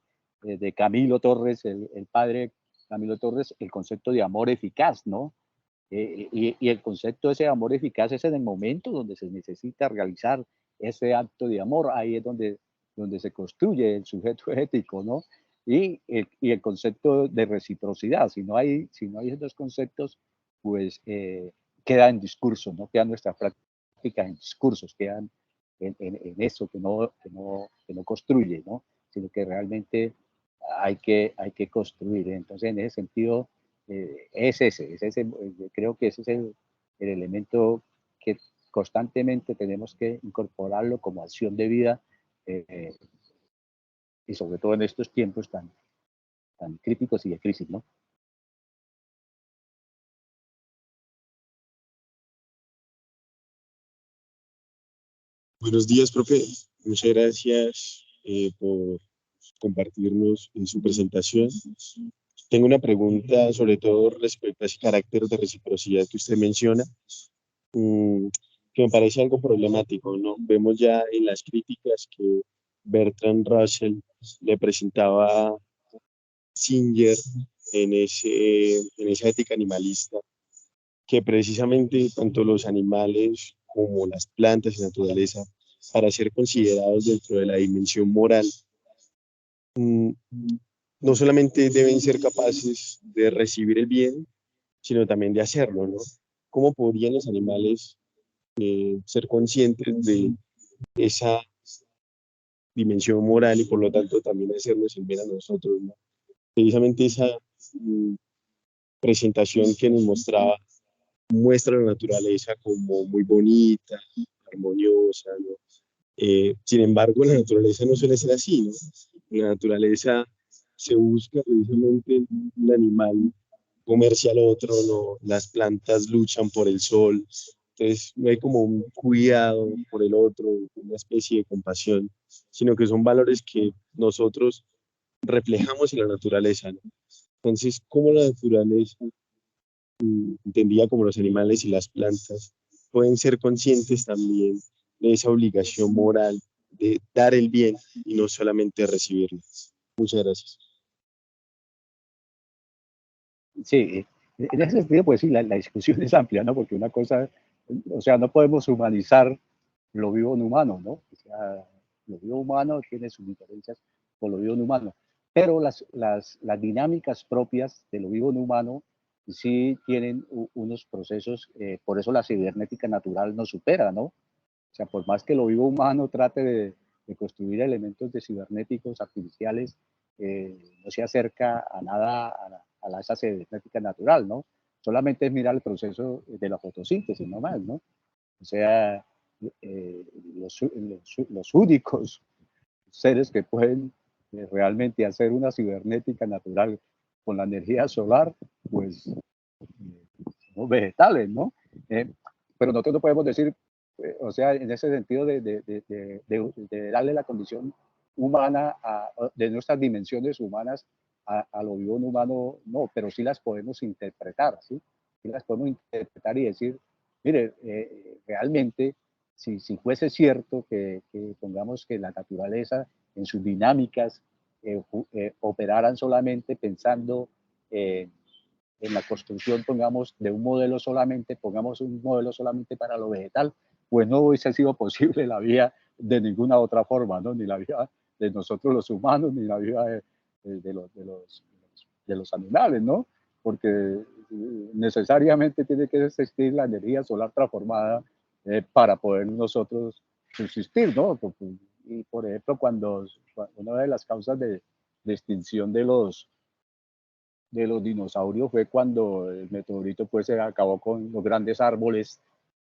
Camilo Torres, el padre Camilo Torres, el concepto de amor eficaz, ¿no? Y el concepto de ese amor eficaz es en el momento donde se necesita realizar ese acto de amor, ahí es donde se construye el sujeto ético, ¿no? Y el concepto de reciprocidad, si no hay esos dos conceptos, pues queda en discurso, ¿no? Quedan nuestras prácticas en discursos, quedan en eso que no construye, ¿no? Sino que realmente hay que construir. Entonces, en ese sentido, creo que ese es el elemento que constantemente tenemos que incorporarlo como acción de vida y sobre todo en estos tiempos tan críticos y de crisis, ¿no? Buenos días, profe. Muchas gracias por compartirnos en su presentación. Tengo una pregunta sobre todo respecto a ese carácter de reciprocidad que usted menciona, que me parece algo problemático, ¿no? Vemos ya en las críticas que Bertrand Russell le presentaba a Singer en esa ética animalista, que precisamente tanto los animales como las plantas y la naturaleza, para ser considerados dentro de la dimensión moral, no solamente deben ser capaces de recibir el bien, sino también de hacerlo, ¿no? ¿Cómo podrían los animales ser conscientes de esa dimensión moral y por lo tanto también hacernos el bien a nosotros, ¿no? Precisamente esa presentación que nos mostraba muestra la naturaleza como muy bonita, armoniosa, ¿no? Sin embargo, la naturaleza no suele ser así, ¿no? La naturaleza se busca precisamente un animal comerse al otro, ¿no? Las plantas luchan por el sol, entonces no hay como un cuidado por el otro, una especie de compasión, sino que son valores que nosotros reflejamos en la naturaleza, ¿no? Entonces, ¿cómo la naturaleza, entendida como los animales y las plantas, pueden ser conscientes también de esa obligación moral de dar el bien y no solamente recibirlo? Muchas gracias. Sí, en ese sentido, pues sí, la discusión es amplia, ¿no? Porque una cosa, o sea, no podemos humanizar lo vivo en humano, ¿no? O sea, lo vivo humano tiene sus diferencias con lo vivo en humano, pero las dinámicas propias de lo vivo en humano sí tienen unos procesos, por eso la cibernética natural nos supera, ¿no? O O sea, por más que lo vivo humano trate de construir elementos de cibernéticos artificiales, no se acerca a nada a esa cibernética natural, ¿no? Solamente es mirar el proceso de la fotosíntesis, no más, ¿no? O sea, los únicos seres que pueden realmente hacer una cibernética natural con la energía solar, pues somos vegetales, ¿no? Pero nosotros no podemos decir, o sea, en ese sentido de darle la condición humana, de nuestras dimensiones humanas a lo vivo humano, no, pero sí las podemos interpretar, ¿sí? Sí las podemos interpretar y decir, mire, realmente, si fuese cierto que pongamos que la naturaleza en sus dinámicas operaran solamente pensando en la construcción, pongamos, de un modelo solamente, pongamos un modelo solamente para lo vegetal, pues no hubiese sido posible la vida de ninguna otra forma, ¿no? Ni la vida de nosotros los humanos, ni la vida de los animales, ¿no? Porque necesariamente tiene que existir la energía solar transformada para poder nosotros subsistir, ¿no? Y por ejemplo, cuando una de las causas de extinción de los dinosaurios fue cuando el meteorito pues se acabó con los grandes árboles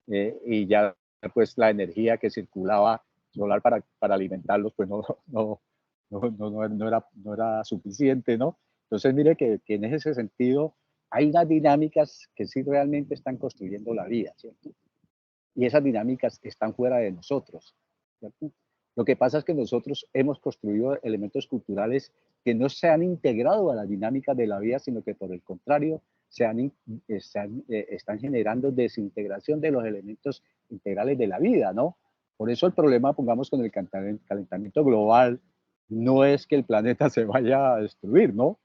y ya pues la energía que circulaba solar para alimentarlos pues no era suficiente, ¿no? Entonces mire que en ese sentido hay unas dinámicas que sí realmente están construyendo la vida, ¿cierto? Y esas dinámicas están fuera de nosotros, ¿cierto? Lo que pasa es que nosotros hemos construido elementos culturales que no se han integrado a la dinámica de la vida, sino que por el contrario están generando desintegración de los elementos integrales de la vida, ¿no? Por eso el problema, pongamos, con el calentamiento global, no es que el planeta se vaya a destruir, ¿no?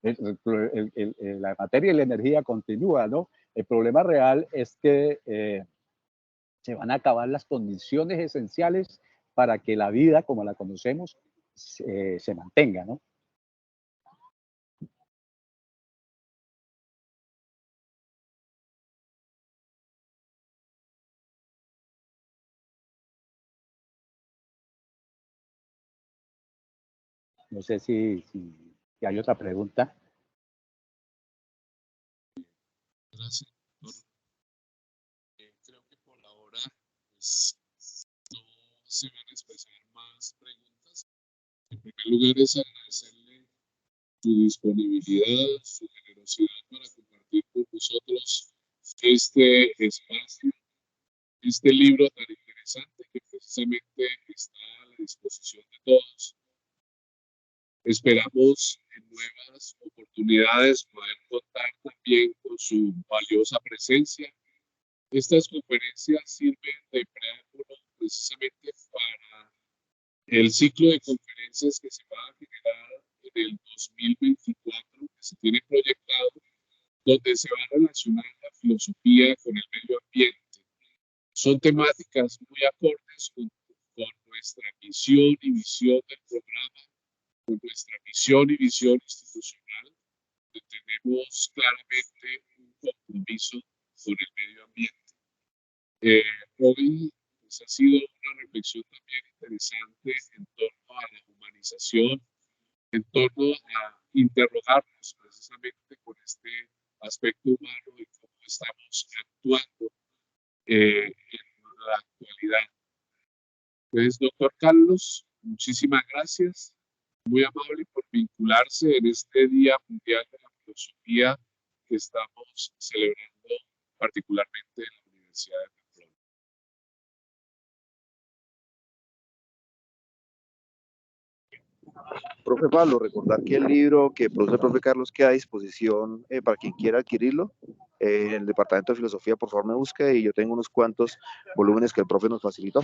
La materia y la energía continúa, ¿no? El problema real es que se van a acabar las condiciones esenciales para que la vida, como la conocemos, se mantenga, ¿no? No sé si hay otra pregunta. Gracias, doctor. Creo que por ahora pues, no se van a expresar más preguntas. En primer lugar es agradecerle su disponibilidad, su generosidad para compartir con nosotros este espacio, este libro tan interesante que precisamente está a la disposición de todos. Esperamos en nuevas oportunidades poder contar también con su valiosa presencia. Estas conferencias sirven de preámbulo precisamente para el ciclo de conferencias que se va a generar en el 2024, que se tiene proyectado, donde se va a relacionar la filosofía con el medio ambiente. Son temáticas muy acordes con nuestra misión y visión del programa, con nuestra misión y visión institucional, que tenemos claramente un compromiso con el medio ambiente. Hoy pues, ha sido una reflexión también interesante en torno a la humanización, en torno a interrogarnos precisamente con este aspecto humano y cómo estamos actuando en la actualidad. Entonces, doctor Carlos, muchísimas gracias. Muy amable por vincularse en este Día Mundial de la Filosofía que estamos celebrando particularmente en la Universidad de Pamplona. Profe Pablo, recordar que el libro que produce el profe Carlos queda a disposición para quien quiera adquirirlo. En el Departamento de Filosofía, por favor, me busque y yo tengo unos cuantos volúmenes que el profe nos facilitó.